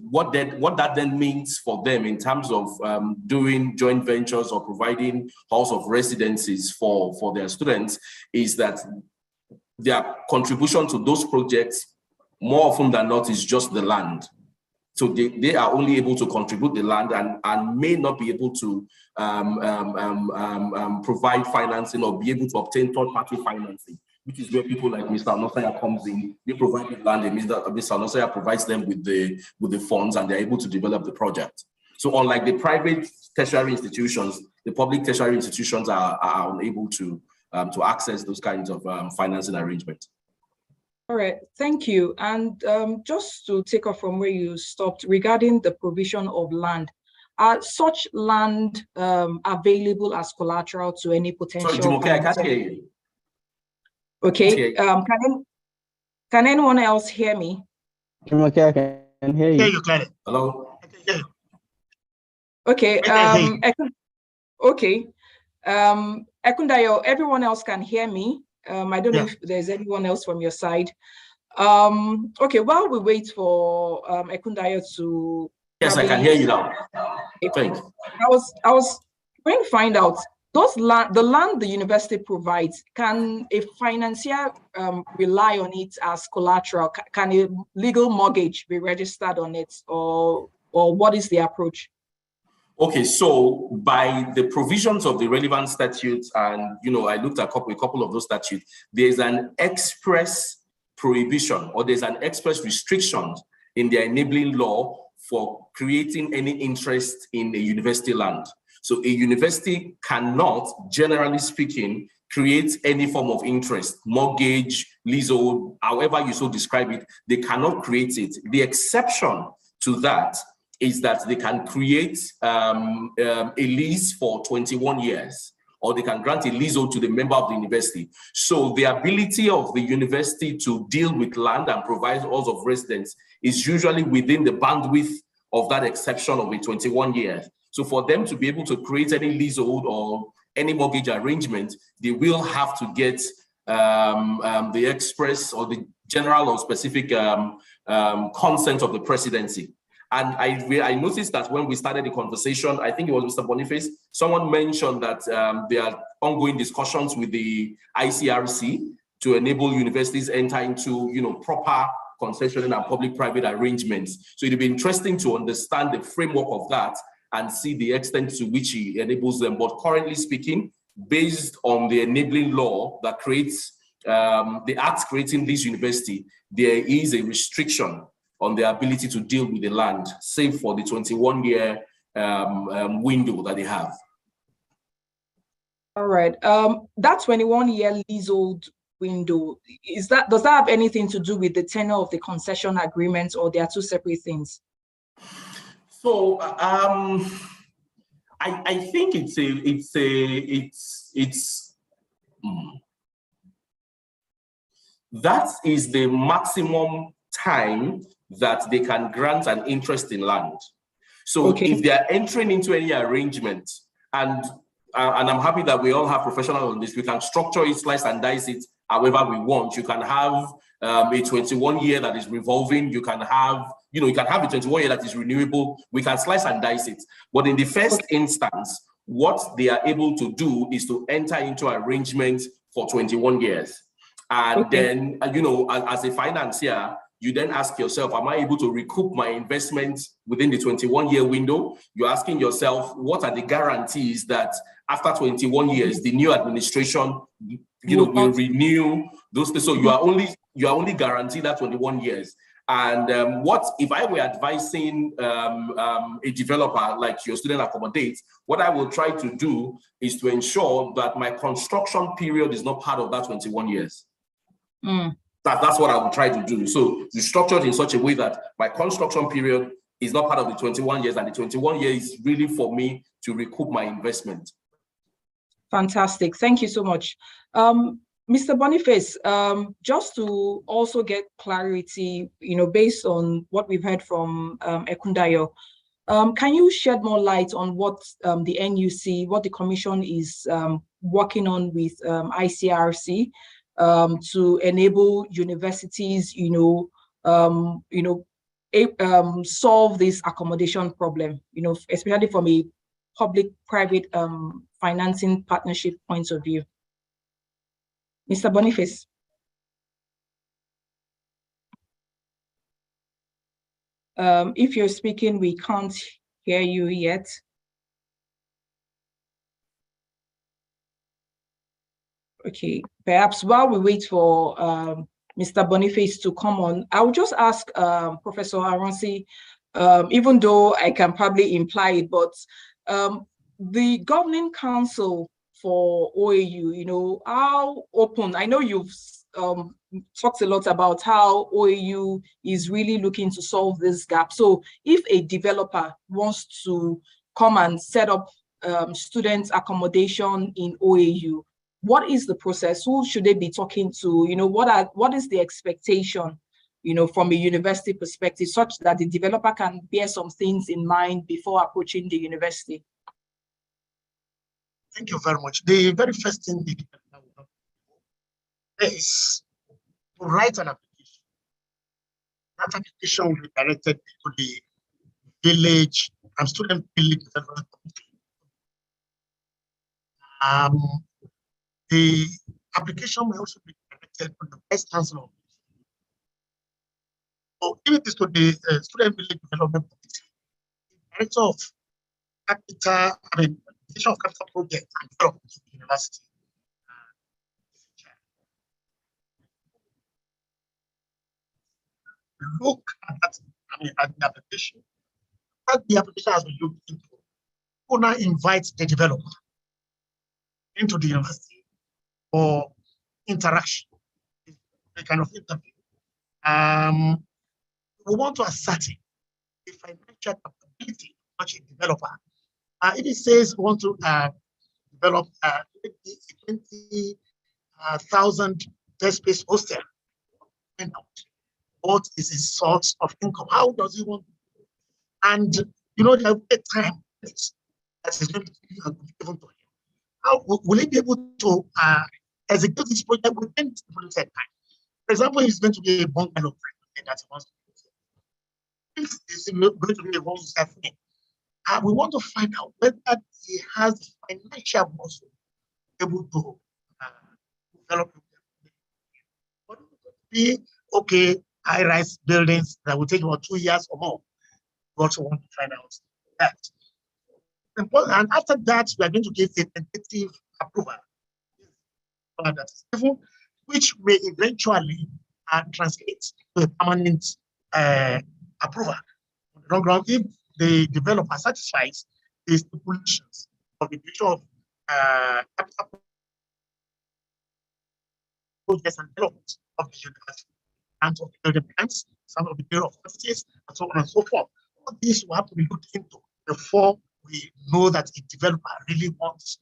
[SPEAKER 7] what that then means for them in terms of doing joint ventures or providing halls of residencies for their students is that their contribution to those projects more often than not is just the land. So they are only able to contribute the land and may not be able to provide financing or be able to obtain third-party financing, which is where people like Mr. Anosaya comes in. They provide the land, and Mr. Anosaya provides them with the funds, and they're able to develop the project. So unlike the private tertiary institutions, the public tertiary institutions are unable to access those kinds of financing arrangements.
[SPEAKER 4] All right, thank you. And just to take off from where you stopped regarding the provision of land, are such land available as collateral to any potential?
[SPEAKER 7] Sorry, Jumoke, I can't hear you.
[SPEAKER 4] Okay, can anyone else hear me?
[SPEAKER 1] Jumoke, I can hear you.
[SPEAKER 5] Yeah, you got it.
[SPEAKER 7] Hello?
[SPEAKER 5] I can hear you.
[SPEAKER 4] Okay, Ekundayo, everyone else can hear me. I don't know if there's anyone else from your side. Okay, while we wait for Ekundayo to...
[SPEAKER 7] Yes, I can hear you now. Thanks.
[SPEAKER 4] I was going to find out, the land the university provides, can a financier rely on it as collateral? Can a legal mortgage be registered on it, or what is the approach?
[SPEAKER 7] Okay, so by the provisions of the relevant statutes, and I looked at a couple of those statutes, there's an express prohibition or there's an express restriction in the enabling law for creating any interest in a university land. So a university cannot, generally speaking, create any form of interest, mortgage, leasehold, however you so describe it, they cannot create it. The exception to that is that they can create a lease for 21 years, or they can grant a leasehold to the member of the university. So the ability of the university to deal with land and provide halls of residence is usually within the bandwidth of that exception of a 21 years. So for them to be able to create any leasehold or any mortgage arrangement, they will have to get the express or the general or specific consent of the presidency. And I noticed that when we started the conversation, I think it was Mr. Boniface, someone mentioned that there are ongoing discussions with the ICRC to enable universities enter into, proper concessioning and public-private arrangements. So it'll be interesting to understand the framework of that and see the extent to which he enables them. But currently speaking, based on the enabling law that creates the act creating this university, there is a restriction on their ability to deal with the land, save for the 21-year window that they have.
[SPEAKER 4] All right. That 21-year leasehold window, does that have anything to do with the tenure of the concession agreement, or they are two separate things?
[SPEAKER 7] So I think that is the maximum time that they can grant an interest in land. So if they are entering into any arrangement, and I'm happy that we all have professionals on this, we can structure it, slice and dice it however we want. You can have a 21-year that is revolving. You can have, you can have a 21-year that is renewable. We can slice and dice it. But in the first instance, what they are able to do is to enter into arrangements for 21 years. And then, as a financier, you then ask yourself, am I able to recoup my investment within the 21-year window? You're asking yourself, what are the guarantees that after 21 years, the new administration, will renew those things? So you are only guaranteed that 21 years. And what if I were advising a developer like your student accommodate, what I will try to do is to ensure that my construction period is not part of that 21 years. That's what I will try to do. So you structure it in such a way that my construction period is not part of the 21 years, and the 21 years is really for me to recoup my investment.
[SPEAKER 4] Fantastic. Thank you so much. Mr. Boniface, just to also get clarity, based on what we've heard from Ekundayo, can you shed more light on what the NUC, what the Commission is working on with ICRC to enable universities, solve this accommodation problem, especially from a public-private financing partnership point of view? Mr. Boniface. If you're speaking, we can't hear you yet. Okay, perhaps while we wait for Mr. Boniface to come on, I would just ask Professor Aronsi, even though I can probably imply it, but the Governing Council for OAU, how open, I know you've talked a lot about how OAU is really looking to solve this gap. So if a developer wants to come and set up student accommodation in OAU, what is the process? Who should they be talking to? What is the expectation, from a university perspective, such that the developer can bear some things in mind before approaching the university?
[SPEAKER 5] Thank you very much. The very first thing is to write an application. That application will be directed to the village and student village development committee. The application will also be directed to the Vice Chancellor. So if it is to the student village development committee, the director of capital, of capital project and development of the university. Look at that, at the application. That the application has been looked into. Who now invites the developer into the university for interaction, a kind of interview. We want to ascertain the financial capability of such a developer. If it says we want to develop 20,000 desk space hostel, what is his source of income? How does he want to? And there will be a time that is going to be given to him. How will he be able to execute this project within the project time? For example, he's going to be a bungalow project that he wants to do. If it's going to be a one-step thing, we want to find out whether he has the financial muscle able to develop be okay, high-rise buildings that will take about 2 years or more. We also want to find out that. And after that, we are going to give a tentative approval, which may eventually translate to a permanent approval. On the long run, if the developer satisfies the stipulations of the Division of Capital Projects and Development of the university, and of the building plans, some of the bureau of quantities, and so on and so forth. All these will have to be looked into before we know that a developer really wants.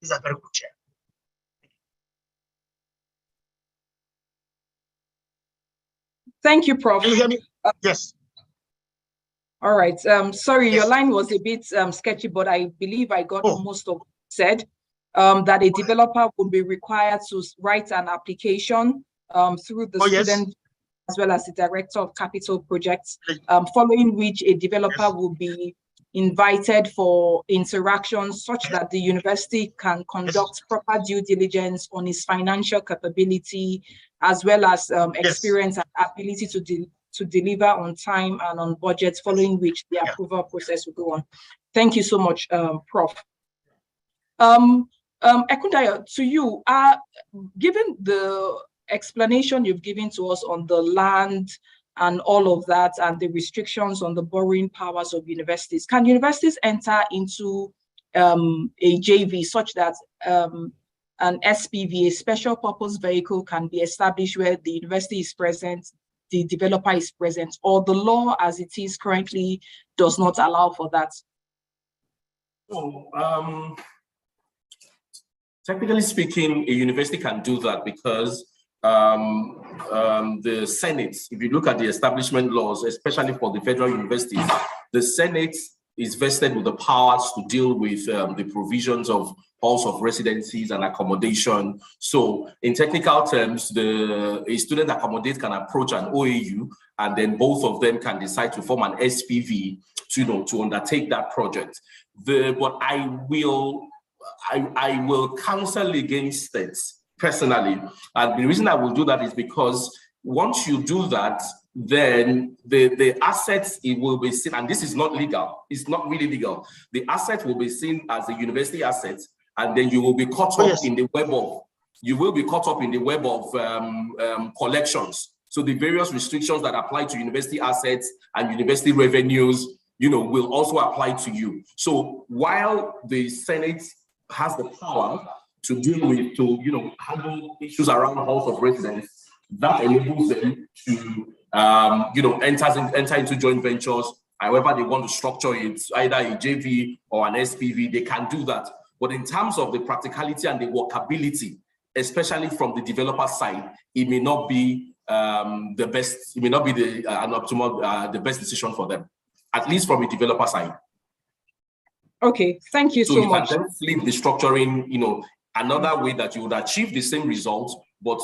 [SPEAKER 5] These are very good, Chair.
[SPEAKER 4] Thank you, Prof.
[SPEAKER 5] Can you hear me? Yes.
[SPEAKER 4] All right. Sorry,
[SPEAKER 5] Yes.
[SPEAKER 4] your line was a bit sketchy, but I believe I got most of what you said. That a developer would be required to write an application through the student, as well as the director of capital projects, following which a developer will be invited for interactions such that the university can conduct proper due diligence on its financial capability, as well as experience and ability to deliver on time and on budget, following which the approval process will go on. Thank you so much, Prof. Ekundayo, to you, given the explanation you've given to us on the land and all of that, and the restrictions on the borrowing powers of universities, can universities enter into a JV such that an SPV, a special purpose vehicle, can be established where the university is present, the developer is present, or the law as it is currently does not allow for that?
[SPEAKER 7] Technically speaking, a university can do that because the Senate, if you look at the establishment laws, especially for the federal universities, the Senate is vested with the powers to deal with the provisions of halls of residencies and accommodation. So in technical terms, a student accommodate can approach an OAU, and then both of them can decide to form an SPV to undertake that project. But I will counsel against it personally. And the reason I will do that is because once you do that, then the assets, it will be seen, and this is not legal, it's not really legal. The asset will be seen as a university asset, and then you will be caught up in the web of, collections. So the various restrictions that apply to university assets and university revenues, will also apply to you. So while the Senate has the power to deal with, handle issues around halls of residence, that enables them to, enter into joint ventures. However they want to structure it, either a JV or an SPV, they can do that. But in terms of the practicality and the workability, especially from the developer side, it may not be the best. It may not be an optimal, the best decision for them, at least from a developer side.
[SPEAKER 4] Okay, thank you so much.
[SPEAKER 7] So you can then flip the structuring, another way that you would achieve the same results, but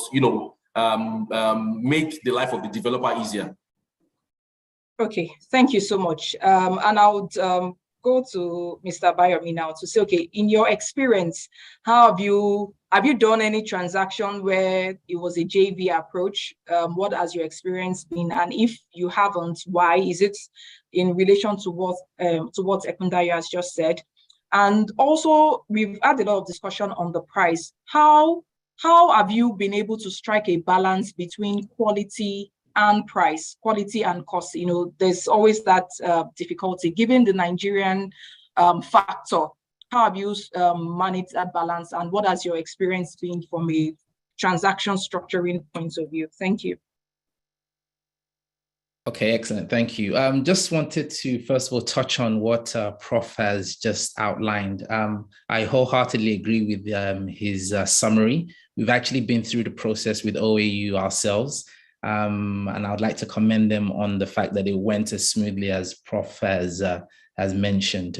[SPEAKER 7] make the life of the developer easier.
[SPEAKER 4] Okay, thank you so much. And I would go to Mr. Bayomi now to say, okay, in your experience, how have you done any transaction where it was a JV approach? What has your experience been? And if you haven't, why? Is it in relation to what Ekundayo has just said? And also, we've had a lot of discussion on the price. How have you been able to strike a balance between quality and price, quality and cost? There's always that difficulty given the Nigerian factor. How have you managed that balance, and what has your experience been from a transaction structuring point of view? Thank you.
[SPEAKER 6] Okay, excellent. Thank you. Just wanted to, first of all, touch on what Prof has just outlined. I wholeheartedly agree with his summary. We've actually been through the process with OAU ourselves, and I would like to commend them on the fact that it went as smoothly as Prof has mentioned.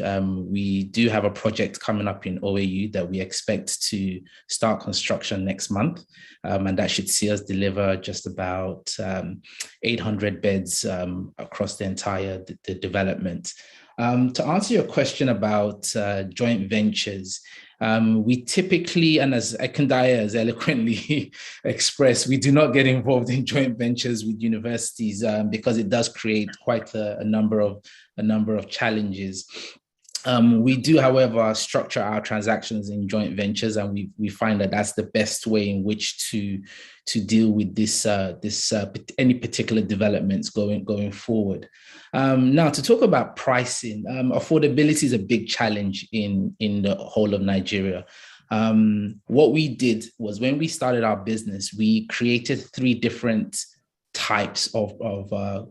[SPEAKER 6] We do have a project coming up in OAU that we expect to start construction next month, and that should see us deliver just about 800 beds across the entire development. To answer your question about joint ventures, we typically, and as Ekundaya has eloquently expressed, we do not get involved in joint ventures with universities because it does create quite a number of challenges. We do, however, structure our transactions in joint ventures, and we find that that's the best way in which to deal with any particular developments going forward. Now, to talk about pricing, affordability is a big challenge in the whole of Nigeria. What we did was, when we started our business, we created 3 different types of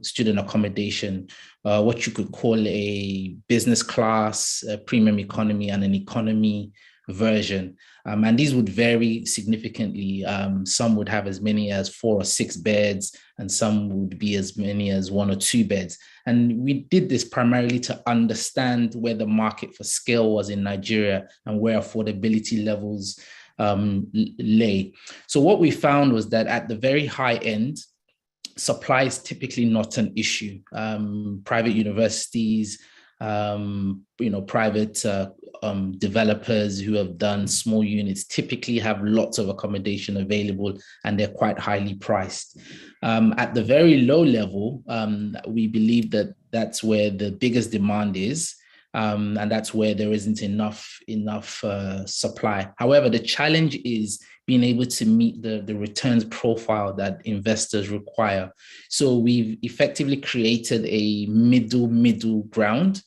[SPEAKER 6] student accommodation, what you could call a business class, a premium economy, and an economy version. And these would vary significantly. Some would have as many as 4 or 6 beds, and some would be as many as 1 or 2 beds. And we did this primarily to understand where the market for scale was in Nigeria and where affordability levels lay. So what we found was that at the very high end, supply is typically not an issue. Private universities, private developers who have done small units typically have lots of accommodation available, and they're quite highly priced. At the very low level, we believe that that's where the biggest demand is. And that's where there isn't enough supply. However, the challenge is being able to meet the returns profile that investors require. So we've effectively created a middle ground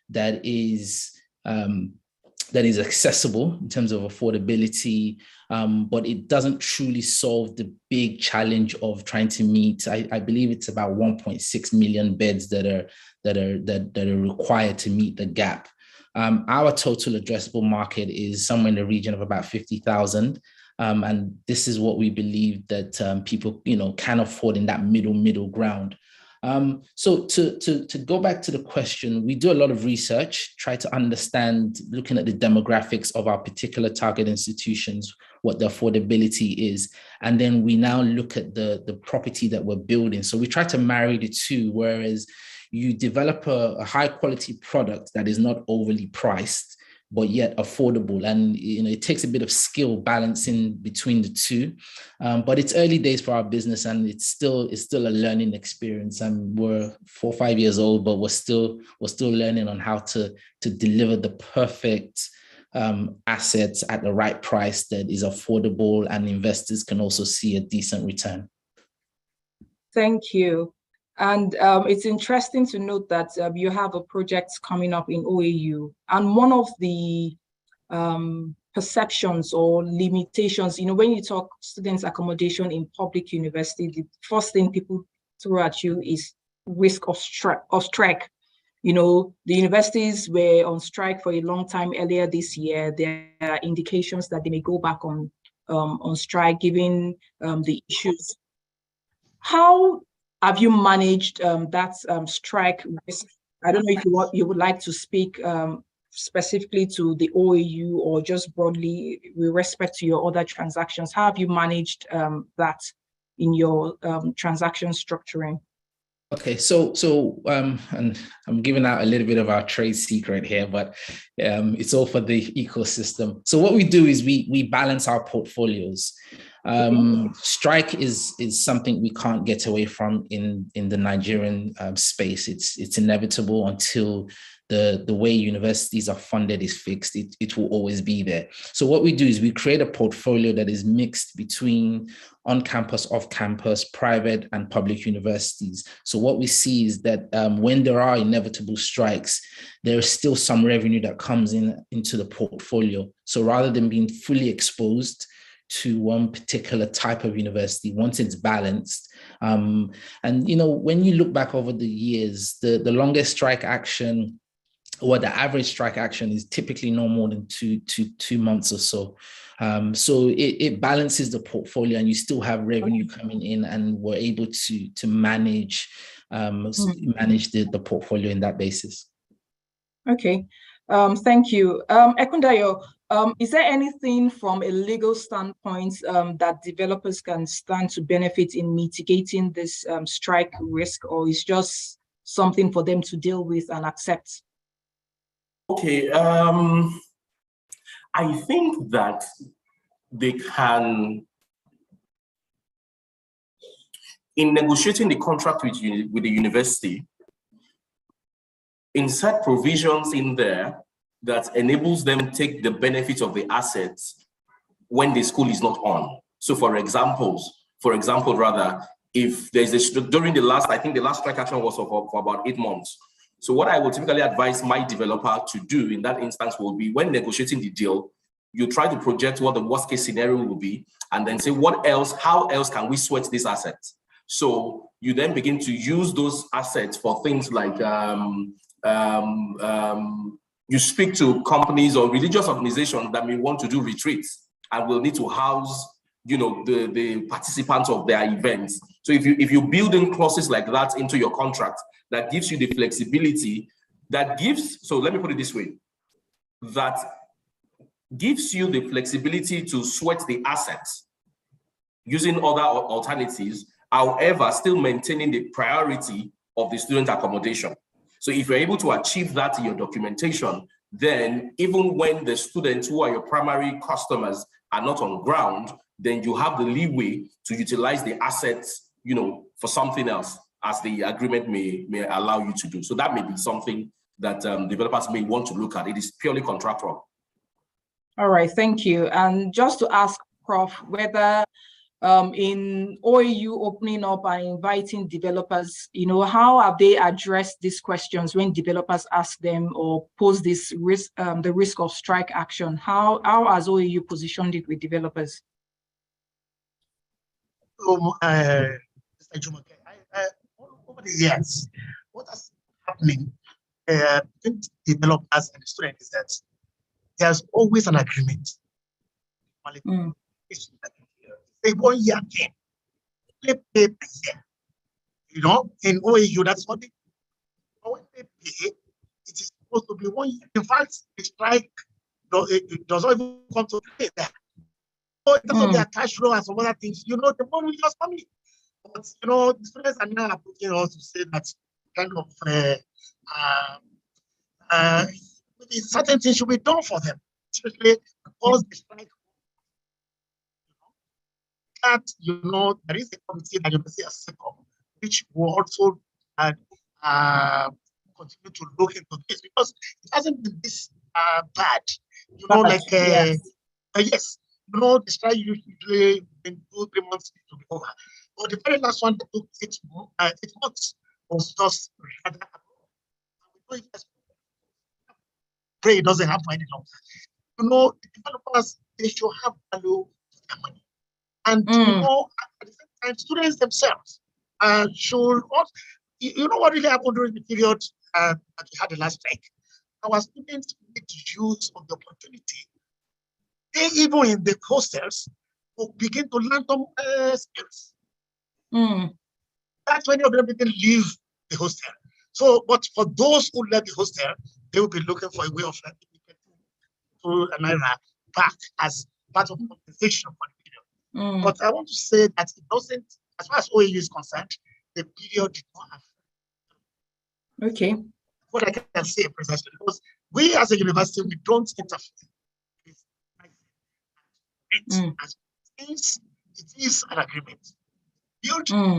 [SPEAKER 6] that is accessible in terms of affordability, but it doesn't truly solve the big challenge of trying to meet. I believe it's about 1.6 million beds that are required to meet the gap. Our total addressable market is somewhere in the region of about 50,000. And this is what we believe that people, can afford in that middle ground. So to go back to the question, we do a lot of research, try to understand, looking at the demographics of our particular target institutions, what the affordability is. And then we now look at the property that we're building. So we try to marry the two, whereas you develop a high quality product that is not overly priced, but yet affordable. And it takes a bit of skill balancing between the two. But it's early days for our business, and it's still a learning experience. And we're 4 or 5 years old, but we're still learning on how to deliver the perfect assets at the right price that is affordable, and investors can also see a decent return.
[SPEAKER 4] Thank you. And it's interesting to note that you have a project coming up in OAU. And one of the perceptions or limitations, when you talk students' accommodation in public university, the first thing people throw at you is risk of strike. The universities were on strike for a long time earlier this year. There are indications that they may go back on strike, given the issues. How have you managed that strike risk? I don't know if you would like to speak specifically to the OAU or just broadly with respect to your other transactions. How have you managed that in your transaction structuring?
[SPEAKER 6] Okay, so and I'm giving out a little bit of our trade secret here, but it's all for the ecosystem. So what we do is we balance our portfolios. Strike is something we can't get away from in the Nigerian space. It's inevitable until the way universities are funded is fixed. It will always be there. So what we do is we create a portfolio that is mixed between on-campus, off-campus, private and public universities. So what we see is that when there are inevitable strikes, there is still some revenue that comes into the portfolio. So rather than being fully exposed to one particular type of university, once it's balanced. And, when you look back over the years, the longest strike action, or the average strike action, is typically no more than two months or so. So it balances the portfolio, and you still have revenue coming in, and we're able to manage the portfolio in that basis.
[SPEAKER 4] Okay, thank you. Ekundayo, is there anything from a legal standpoint that developers can stand to benefit in mitigating this strike risk, or is just something for them to deal with and accept?
[SPEAKER 7] Okay, I think that they can, in negotiating the contract with the university, insert provisions in there that enables them to take the benefit of the assets when the school is not on. So for example, if there's during the last, I think the last strike action was for about 8 months. So what I would typically advise my developer to do in that instance will be, when negotiating the deal, you try to project what the worst case scenario will be, and then say, what else, how else can we sweat this asset? So you then begin to use those assets for things like, you speak to companies or religious organizations that may want to do retreats and will need to house, the participants of their events. So if you build in clauses like that into your contract, that gives you the flexibility, so let me put it this way, that gives you the flexibility to sweat the assets using other alternatives, however, still maintaining the priority of the student accommodation. So if you're able to achieve that in your documentation, then even when the students who are your primary customers are not on ground, then you have the leeway to utilize the assets, for something else, as the agreement may allow you to do. So that may be something that developers may want to look at. It is purely contractual.
[SPEAKER 4] All right, thank you. And just to ask Prof, whether in OAU opening up and inviting developers, how have they addressed these questions when developers ask them or pose this risk, the risk of strike action? How has OAU positioned it with developers?
[SPEAKER 5] Mr. Jumoke, over the years, what has happening between developers and the students is that there's always an agreement. It's a 1 year thing. They pay per year. In OAU, that's what they when they pay, it is supposed to be 1 year. In fact, the strike it does not even come to play there. So in terms of their cash flow and some other things, the money will just come in. But the students are now approaching us to say that kind of maybe certain things should be done for them, especially because the strike. That there is a committee that you see a second, which will also continue to look into this, because it hasn't been this bad. Yes, the strike usually in 2-3 months to be over. But the very last one that took 8 months was just rather. Pray it doesn't happen any longer. The developers, they should have value to their money. And at the same time, students themselves should also, what really happened during the period that we had the last strike? Our students made use of the opportunity. They, even in the hostels, will begin to learn some skills. That's when you're didn't leave the hostel. So, but for those who left the hostel, they will be looking for a way of to Naira back as part of compensation for the period. But I want to say that it doesn't, as far as OAU is concerned, the period did not have.
[SPEAKER 4] Okay.
[SPEAKER 5] What I can say precisely, because we as a university, we don't interfere. It is an agreement.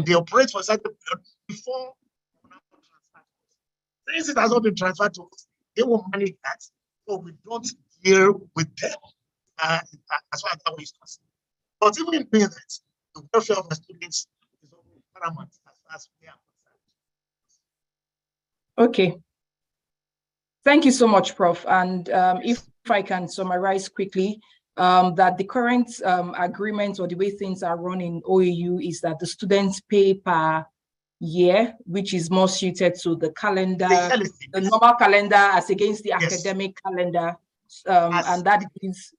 [SPEAKER 5] They operate for a certain period before transfer. Since it has not been transferred to us, they will manage that. So we don't deal with them as far as that way is concerned. But even in doing that, the welfare of the students is paramount as far as we are concerned.
[SPEAKER 4] Okay. Thank you so much, Prof. And if I can summarize quickly, that the current agreement or the way things are run in OAU is that the students pay per year, which is more suited to the calendar, the normal calendar as against the academic calendar. And that is,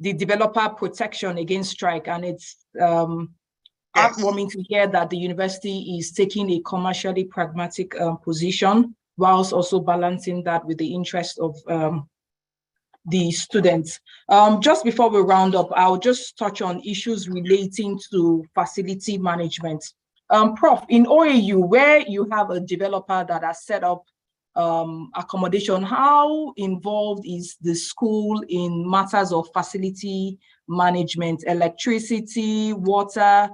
[SPEAKER 4] the developer protection against strike. And it's heartwarming to hear that the university is taking a commercially pragmatic position, whilst also balancing that with the interest of the students. Just before we round up, I'll just touch on issues relating to facility management. Prof, in OAU, where you have a developer that has set up accommodation, how involved is the school in matters of facility management, electricity, water?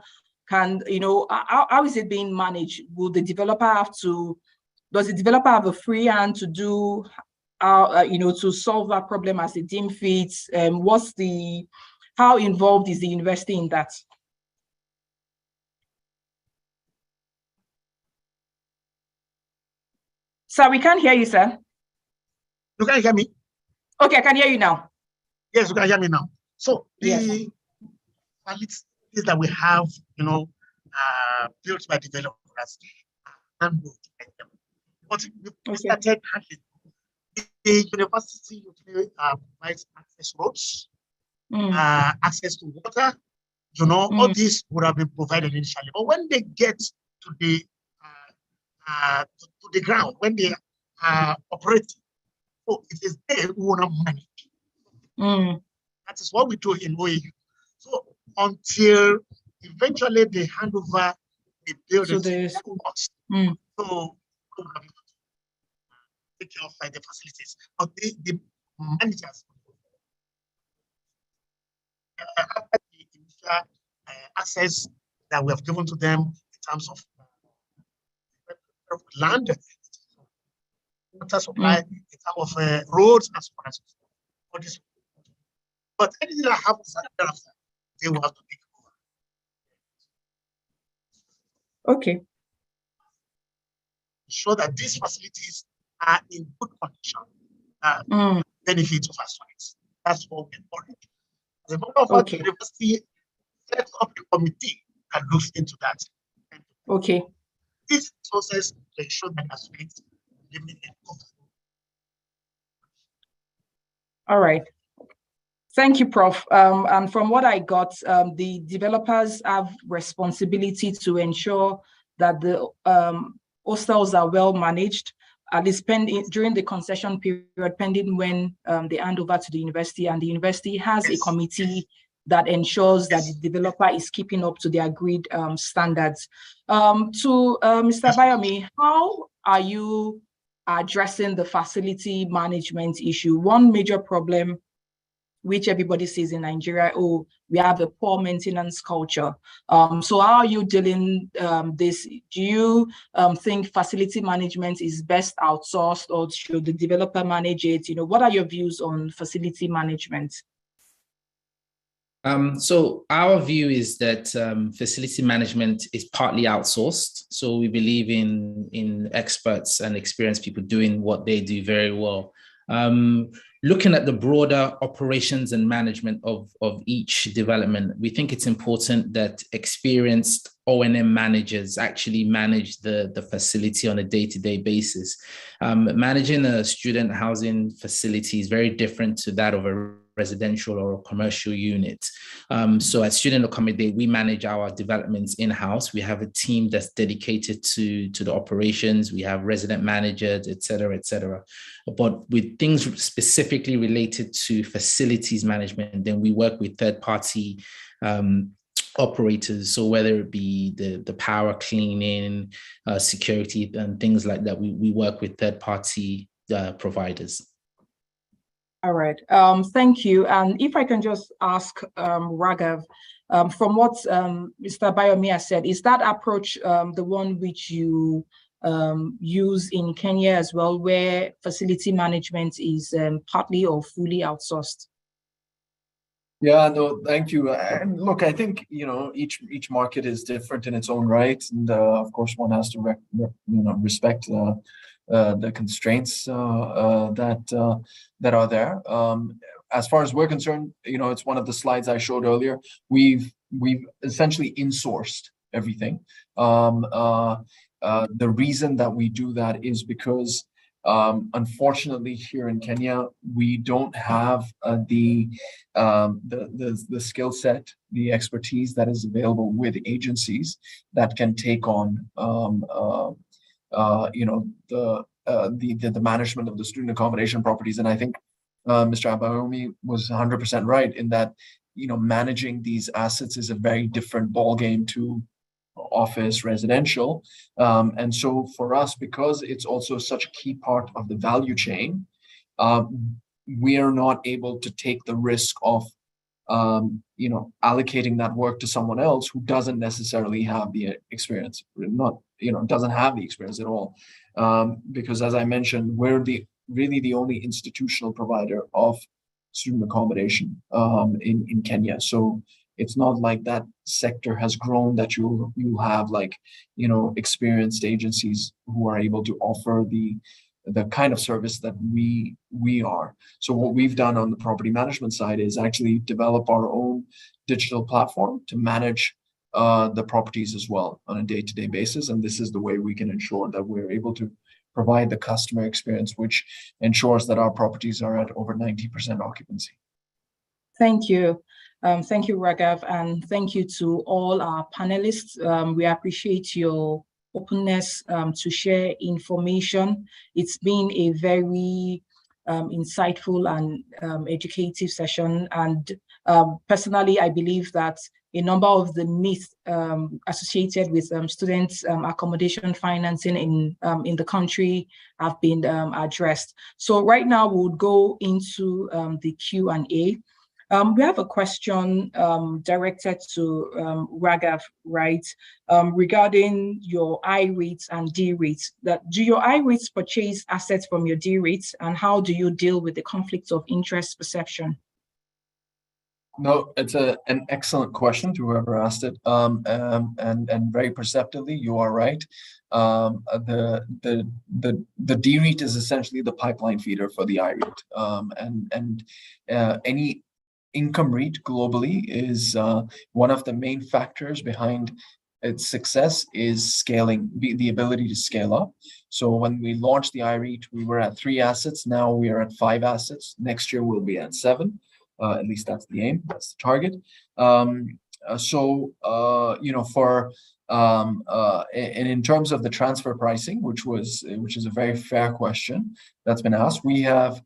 [SPEAKER 4] Can, how is it being managed? Will the developer have to, does the developer have a free hand to do, to solve that problem as it deem fits? How involved is the university in that? Sir, we can't hear you, sir.
[SPEAKER 5] You can hear me?
[SPEAKER 4] Okay, I can hear you now.
[SPEAKER 5] Yes, you can hear me now. So
[SPEAKER 4] Yes.
[SPEAKER 5] facilities that we have, built by developers, and but we started handling. The university provides access roads, access to water. All these would have been provided initially, but when they get to the ground, when they are operating, so it is they who want to manage. That is what we do in OAU. So until eventually they hand over the building to us, so take care of the facilities, but the managers after the initial access that we have given to them in terms of land, water supply, in terms of roads, and so on and so forth. But anything that happens thereafter, they will have to take over.
[SPEAKER 4] Okay.
[SPEAKER 5] Ensure that these facilities are in good condition, benefits of our students. That's what we encourage. As a matter of fact, the university sets up a committee that looks into that.
[SPEAKER 4] Okay.
[SPEAKER 5] This process to ensure that our students live in comfortable.
[SPEAKER 4] All right. Thank you, Prof. And from what I got, the developers have responsibility to ensure that the hostels are well managed, at least during the concession period, pending when they hand over to the university, and the university has a committee that ensures that the developer is keeping up to the agreed standards. To Mr. Bayomi, how are you addressing the facility management issue? One major problem which everybody sees in Nigeria, we have a poor maintenance culture. So how are you dealing this? Do you think facility management is best outsourced, or should the developer manage it? What are your views on facility management?
[SPEAKER 6] So our view is that facility management is partly outsourced. So we believe in experts and experienced people doing what they do very well. Looking at the broader operations and management of each development, we think it's important that experienced O&M managers actually manage the facility on a day-to-day basis. Managing a student housing facility is very different to that of a residential or a commercial unit. So at Student Accommodate, we manage our developments in-house. We have a team that's dedicated to the operations. We have resident managers, et cetera, et cetera. But with things specifically related to facilities management, then we work with third-party operators. So whether it be the power cleaning, security, and things like that, we work with third-party providers.
[SPEAKER 4] All right, thank you. And if I can just ask Raghav, from what Mr. Bayomi has said, is that approach the one which you use in Kenya as well, where facility management is partly or fully outsourced?
[SPEAKER 3] Yeah, no, thank you. And look, I think each market is different in its own right, and of course one has to respect the constraints that are there. As far as we're concerned, it's one of the slides I showed earlier. We've essentially insourced everything. The reason that we do that is because unfortunately here in Kenya we don't have the skill set, the expertise that is available with agencies that can take on the management of the student accommodation properties. And I think Mr. Abayomi was 100% right in that managing these assets is a very different ballgame to office, residential. And so for us, because it's also such a key part of the value chain, we are not able to take the risk of allocating that work to someone else who doesn't necessarily have the experience, doesn't have the experience at all. Because as I mentioned, we're really the only institutional provider of student accommodation in Kenya. So it's not like that sector has grown that you have experienced agencies who are able to offer the kind of service that we are. So what we've done on the property management side is actually develop our own digital platform to manage the properties as well on a day-to-day basis. And this is the way we can ensure that we're able to provide the customer experience, which ensures that our properties are at over 90% occupancy.
[SPEAKER 4] Thank you. Thank you, Raghav, and thank you to all our panelists. We appreciate your openness to share information. It's been a very insightful and educative session. And personally, I believe that a number of the myths associated with students' accommodation financing in the country have been addressed. So right now we'll go into the Q&A. We have a question directed to Raghav, right, regarding your I REITs and D REITs. Do your I REITs purchase assets from your D REITs, and how do you deal with the conflicts of interest perception?
[SPEAKER 3] No, it's an excellent question to whoever asked it, and very perceptively, you are right. The D REIT is essentially the pipeline feeder for the I REIT, any income REIT globally is one of the main factors behind its success is scaling, the ability to scale up. So when we launched the I REIT, we were at 3 assets. Now we are at 5 assets. Next year we'll be at 7. At least that's the aim. That's the target. And in terms of the transfer pricing, which is a very fair question that's been asked, we have.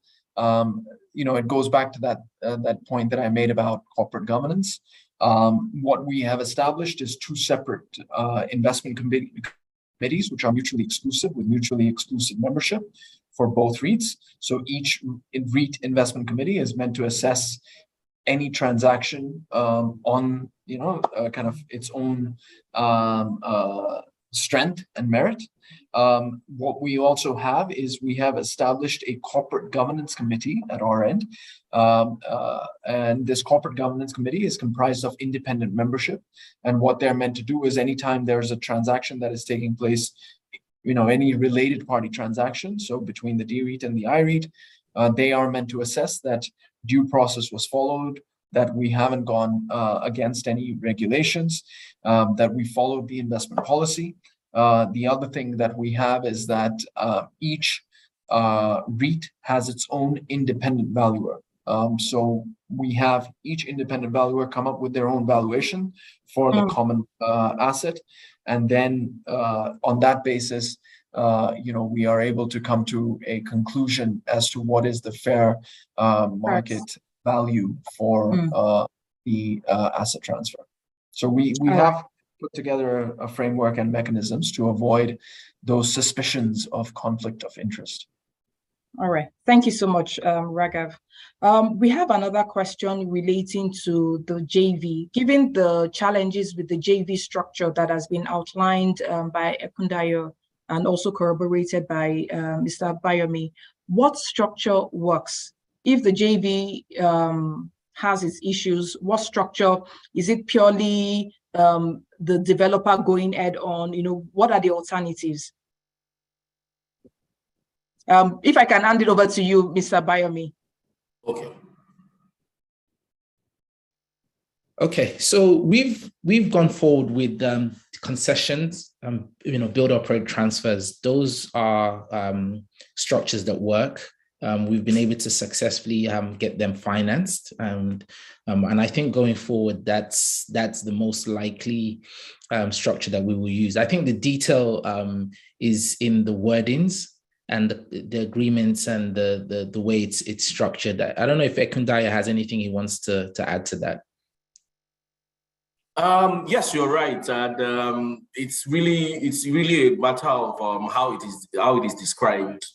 [SPEAKER 3] It goes back to that point that I made about corporate governance. What we have established is 2 separate investment committees, which are mutually exclusive with mutually exclusive membership for both REITs. So each REIT investment committee is meant to assess any transaction on kind of its own strength and merit. What we also have is we have established a corporate governance committee at our end. And this corporate governance committee is comprised of independent membership. And what they're meant to do is anytime there's a transaction that is taking place, any related party transaction, so between the D REIT and the I REIT, they are meant to assess that due process was followed, that we haven't gone against any regulations, that we followed the investment policy. The other thing that we have is that each REIT has its own independent valuer. So we have each independent valuer come up with their own valuation for the common asset. And then on that basis, we are able to come to a conclusion as to what is the fair market value for the asset transfer. So we have put together a framework and mechanisms to avoid those suspicions of conflict of interest.
[SPEAKER 4] All right. Thank you so much, Raghav. We have another question relating to the JV. Given the challenges with the JV structure that has been outlined by Ekundayo and also corroborated by Mr. Bayomi, what structure works? If the JV has its issues, what structure? Is it purely the developer going head on? What are the alternatives? If I can hand it over to you, Mr. Bayomi.
[SPEAKER 7] Okay.
[SPEAKER 6] Okay, so we've gone forward with concessions, build, operate, transfers. Those are structures that work. We've been able to successfully get them financed, and I think going forward, that's the most likely structure that we will use. I think the detail is in the wordings and the agreements and the way it's structured. I don't know if Ekundaya has anything he wants to add to that.
[SPEAKER 7] Yes, you're right, and it's really a matter of how it is described.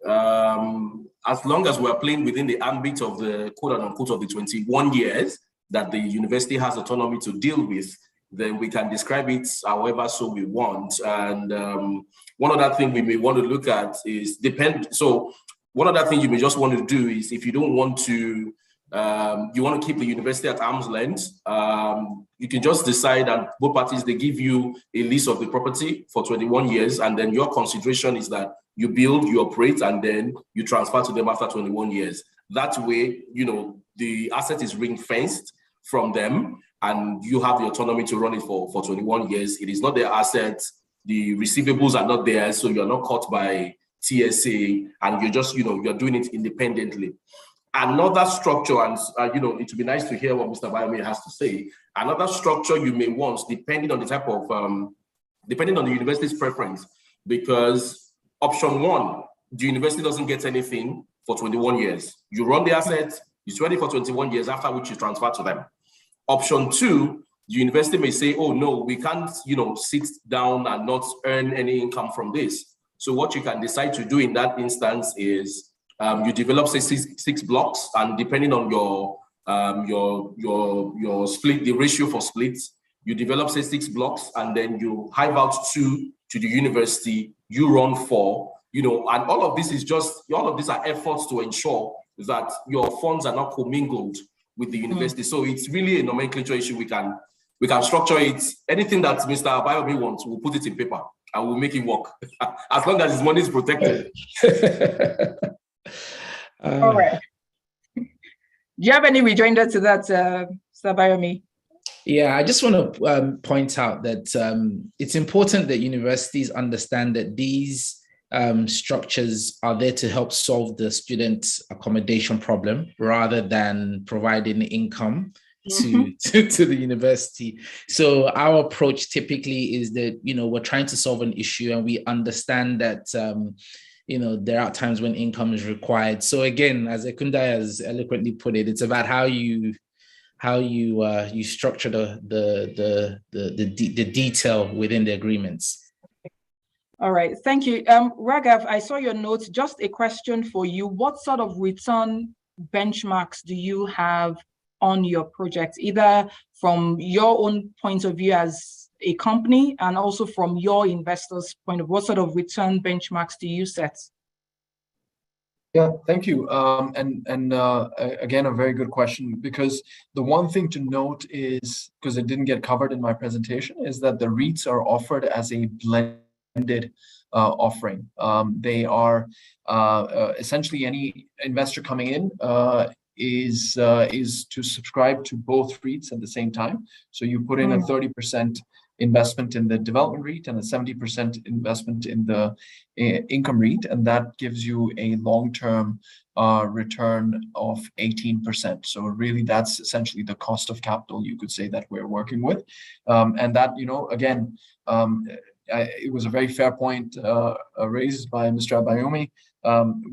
[SPEAKER 7] As long as we're playing within the ambit of the quote unquote of the 21 years that the university has autonomy to deal with, then we can describe it however so we want. And one other thing we may want to look at is So one other thing you may just want to do is, if you don't want to, you want to keep the university at arm's length, you can just decide that both parties, they give you a lease of the property for 21 years, and then your consideration is that you build, you operate, and then you transfer to them after 21 years. That way, the asset is ring-fenced from them, and you have the autonomy to run it for 21 years. It is not their asset. The receivables are not there, so you're not caught by TSA, and you're just, you're doing it independently. Another structure, and it would be nice to hear what Mr. Bayomi has to say. Another structure you may want, depending on the type of, depending on the university's preference, because option one, the university doesn't get anything for 21 years. You run the asset, it's ready for 21 years, after which you transfer to them. Option two, the university may say, oh no, we can't, sit down and not earn any income from this. So what you can decide to do in that instance is, you develop say six blocks, and depending on your split, the ratio for splits, you develop say 6 blocks, and then you hive out 2 to the university. You run 4, and all of these are efforts to ensure that your funds are not commingled with the university. So it's really a nomenclature issue. We can structure it. Anything that Mr. Bayomi wants, we'll put it in paper and we'll make it work as long as his money is protected.
[SPEAKER 4] All right. Do you have any rejoinder to that, Mr. Bayomi?
[SPEAKER 6] Yeah, I just want to point out that it's important that universities understand that these structures are there to help solve the student accommodation problem rather than providing income to the university. So our approach typically is that, we're trying to solve an issue, and we understand that there are times when income is required. So again, as Ekundai has eloquently put it, it's about how you structure the detail within the agreements.
[SPEAKER 4] All right, thank you. Raghav, I saw your notes. Just a question for you. What sort of return benchmarks do you have on your project, either from your own point of view as a company and also from your investors' point of view? What sort of return benchmarks do you set?
[SPEAKER 3] Yeah, thank you. Again, a very good question, because the one thing to note is, because it didn't get covered in my presentation, is that the REITs are offered as a blended offering. They are essentially any investor coming in is to subscribe to both REITs at the same time. So you put in a 30% investment in the development REIT and a 70% investment in the income REIT, and that gives you a long-term return of 18%. So really, that's essentially the cost of capital, you could say, that we're working with. And that, again, it was a very fair point raised by Mr. Abayomi.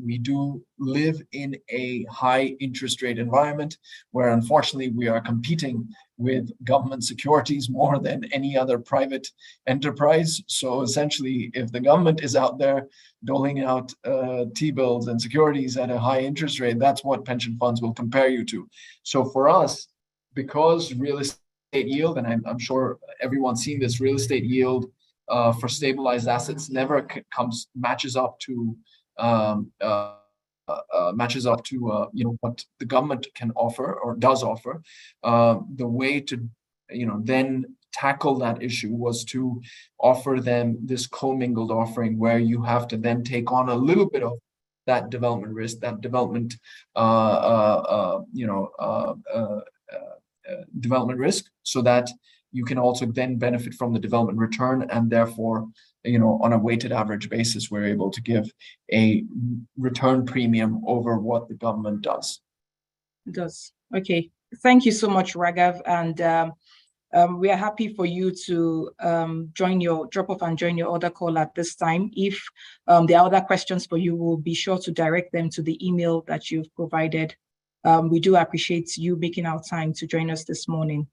[SPEAKER 3] We do live in a high interest rate environment where, unfortunately, we are competing with government securities more than any other private enterprise. So essentially, if the government is out there doling out T-bills and securities at a high interest rate, that's what pension funds will compare you to. So for us, because real estate yield, and I'm sure everyone's seen this, real estate yield for stabilized assets never matches up to what the government can offer or does offer. The way to then tackle that issue was to offer them this commingled offering, where you have to then take on a little bit of that development risk, that development development risk, so that you can also then benefit from the development return, and therefore, on a weighted average basis, we're able to give a return premium over what the government does.
[SPEAKER 4] Okay. Thank you so much, Raghav. And we are happy for you to drop off and join your other call at this time. If there are other questions for you, we'll be sure to direct them to the email that you've provided. We do appreciate you making our time to join us this morning.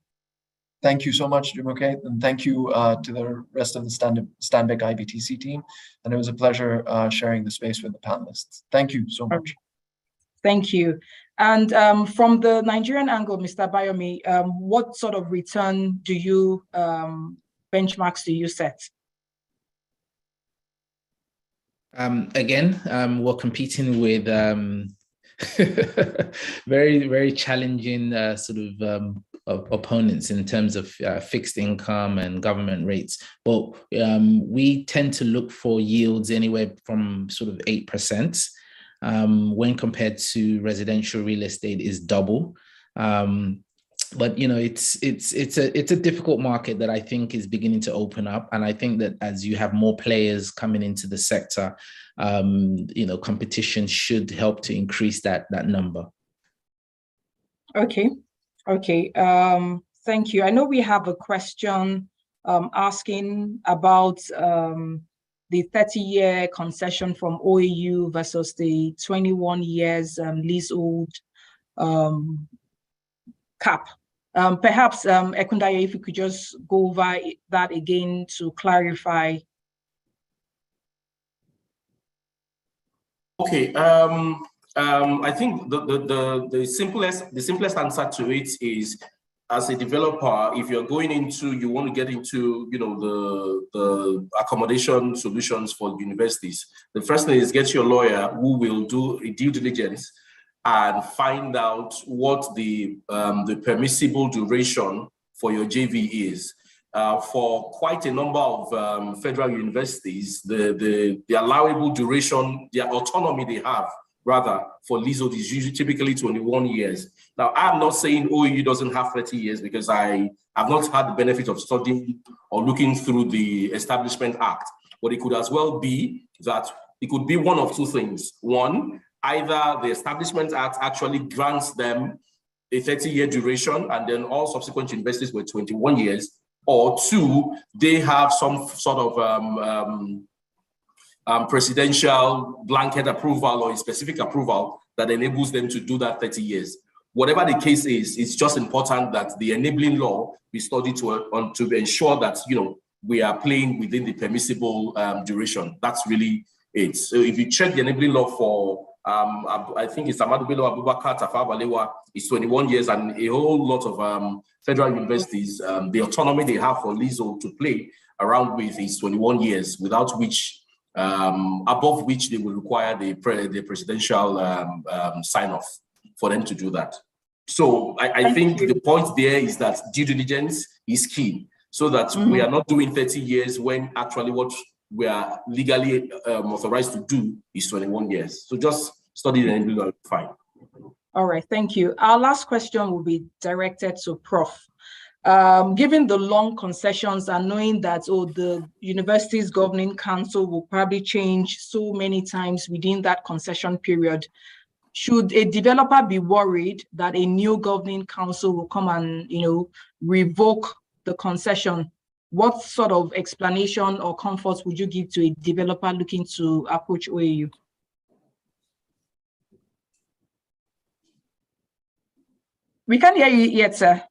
[SPEAKER 3] Thank you so much, Jumoke, and thank you to the rest of the Stanbic IBTC team. And it was a pleasure sharing the space with the panelists. Thank you so much.
[SPEAKER 4] Thank you. And from the Nigerian angle, Mr. Bayomi, what sort of return do you, benchmarks do you set?
[SPEAKER 6] Again, we're competing with very, very challenging sort of opponents in terms of fixed income and government rates. But we tend to look for yields anywhere from sort of 8%. When compared to residential real estate is double. But you know, it's a difficult market that I think is beginning to open up, and I think that as you have more players coming into the sector, you know, competition should help to increase that number.
[SPEAKER 4] Okay. Thank you. I know we have a question asking about the 30-year concession from OAU versus the 21 years leasehold cap. Perhaps, Ekundayo, if you could just go over that again to clarify.
[SPEAKER 7] Okay. I think the simplest answer to it is, as a developer, if you're going into, you want to get into, you know, the accommodation solutions for universities, the first thing is get your lawyer who will do a due diligence and find out what the permissible duration for your JV is. For quite a number of federal universities, the allowable duration, the autonomy they have, rather, for leasehold is usually typically 21 years. Now, I'm not saying OAU doesn't have 30 years because I have not had the benefit of studying or looking through the Establishment Act, but it could as well be that it could be one of two things. One, either the Establishment Act actually grants them a 30-year duration and then all subsequent universities were 21 years, or two, they have some sort of presidential blanket approval or a specific approval that enables them to do that 30 years. Whatever the case is, it's just important that the enabling law be studied to ensure that, you know, we are playing within the permissible duration. That's really it. So if you check the enabling law for, I think it's Amadou Bello Abubakar Tafawa Balewa, it's 21 years, and a whole lot of federal universities, the autonomy they have for leasehold to play around with is 21 years, without which above which they will require the presidential sign-off for them to do that. So I think the point there is that due diligence is key, so that we are not doing 30 years when actually what we are legally authorized to do is 21 years. So just study the enabling, fine.
[SPEAKER 4] All right, thank you. Our last question will be directed to Prof. Given the long concessions and knowing that the university's governing council will probably change so many times within that concession period, should a developer be worried that a new governing council will come and, you know, revoke the concession? What sort of explanation or comfort would you give to a developer looking to approach OAU? We can't hear you yet, sir.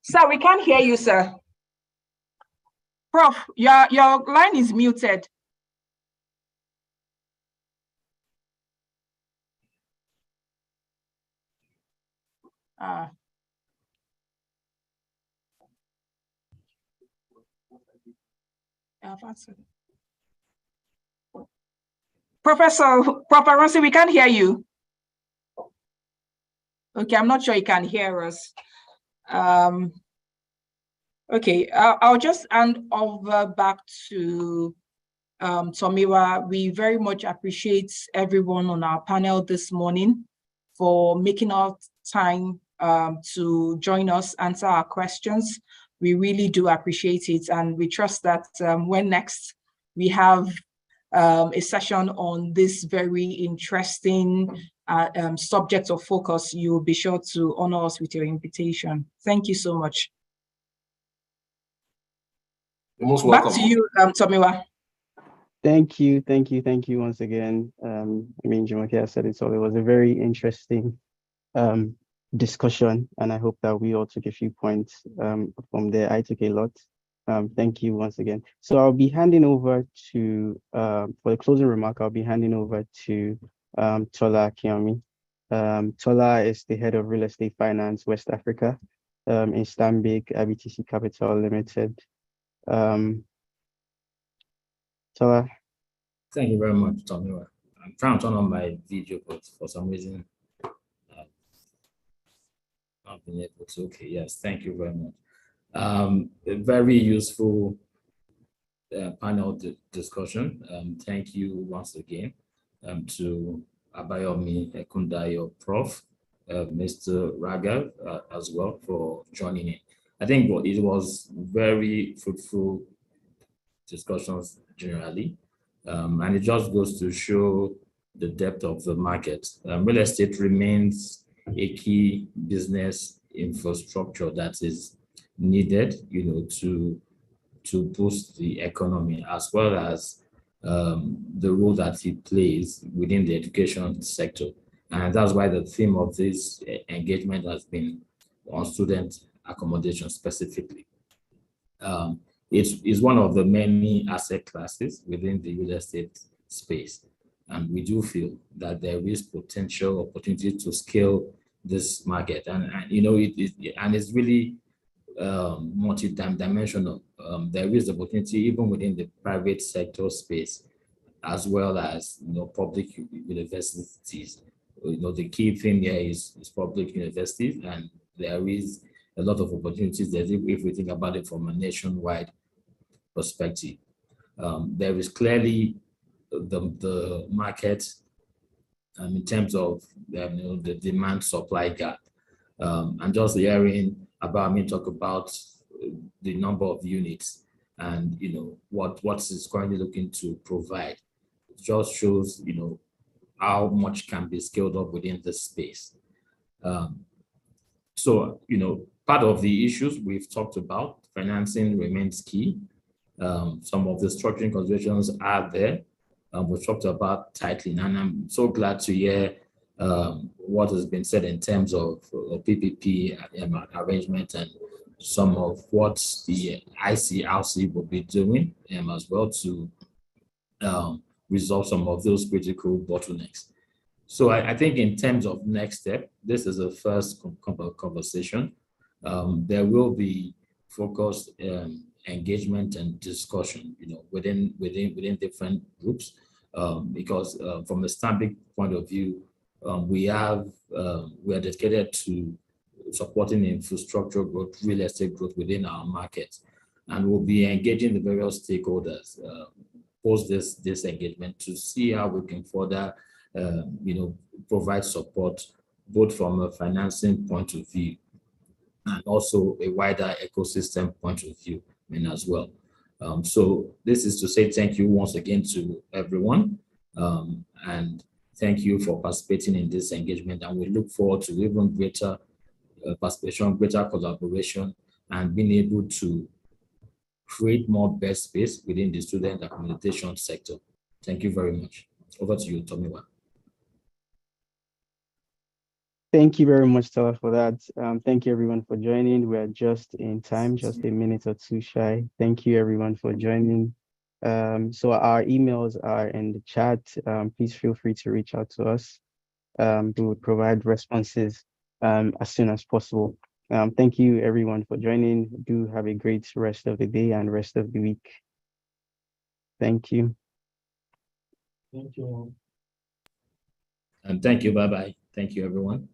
[SPEAKER 4] Sir, we can't hear you, sir. Prof, your line is muted. Professor Rossi, we can't hear you. Okay, I'm not sure you can hear us. Okay, I'll just hand over back to Tomiwa. We very much appreciate everyone on our panel this morning for making out time to join us, answer our questions. We really do appreciate it, and we trust that when next we have a session on this very interesting subject of focus, you'll be sure to honor us with your invitation. Thank you so much.
[SPEAKER 7] You're most welcome.
[SPEAKER 4] Back to you, Tomiwa.
[SPEAKER 1] Thank you once again. I mean, Jumoke said it all. It was a very interesting discussion, and I hope that we all took a few points from there. I took a lot. Thank you once again. So I'll be handing over to, for the closing remark, I'll be handing over to Tola Kiyomi. Tola is the head of real estate finance West Africa in Stanbic IBTC Capital Limited. Tola.
[SPEAKER 8] Thank you very much, Tomiwa. I'm trying to turn on my video, but for some reason, I've not been able to. Okay, yes, thank you very much. A very useful panel discussion. Thank you once again to Abayomi Ekundayo, Prof, Mr. Raghav as well for joining in. I think it was very fruitful discussions generally, and it just goes to show the depth of the market. Real estate remains a key business infrastructure that is needed, to boost the economy, as well as the role that it plays within the education sector. And that's why the theme of this engagement has been on student accommodation specifically. It's one of the many asset classes within the real estate space. And we do feel that there is potential opportunity to scale this market. And it's really multi-dimensional. There is opportunity even within the private sector space, as well as public universities. The key thing here is public universities, and there is a lot of opportunities there if we think about it from a nationwide perspective. There is clearly the market in terms of the demand supply gap. And just hearing about talk about the number of units and what is currently looking to provide, it just shows how much can be scaled up within this space. So part of the issues we've talked about, financing remains key. Some of the structuring considerations are there. We've talked about tightening, and I'm so glad to hear what has been said in terms of PPP arrangement and some of what the ICRC will be doing as well to resolve some of those critical bottlenecks. So I think in terms of next step, this is a first conversation. There will be focused engagement and discussion, within different groups, because from a Stanbic point of view, we are dedicated to supporting infrastructure growth, real estate growth within our market, and we'll be engaging the various stakeholders post this engagement to see how we can further, provide support both from a financing point of view and also a wider ecosystem point of view, as well. So this is to say thank you once again to everyone, and thank you for participating in this engagement, and we look forward to even greater participation, greater collaboration, and being able to create more best space within the student accommodation sector. Thank you very much. Over to you, Tomiwa.
[SPEAKER 1] Thank you very much, Tola, for that. Thank you, everyone, for joining. We're just in time, just a minute or two shy. Thank you, everyone, for joining. So our emails are in the chat. Please feel free to reach out to us. We will provide responses as soon as possible. Thank you, everyone, for joining. Do have a great rest of the day and rest of the week. Thank you.
[SPEAKER 8] Thank you. And thank you. Bye-bye. Thank you, everyone.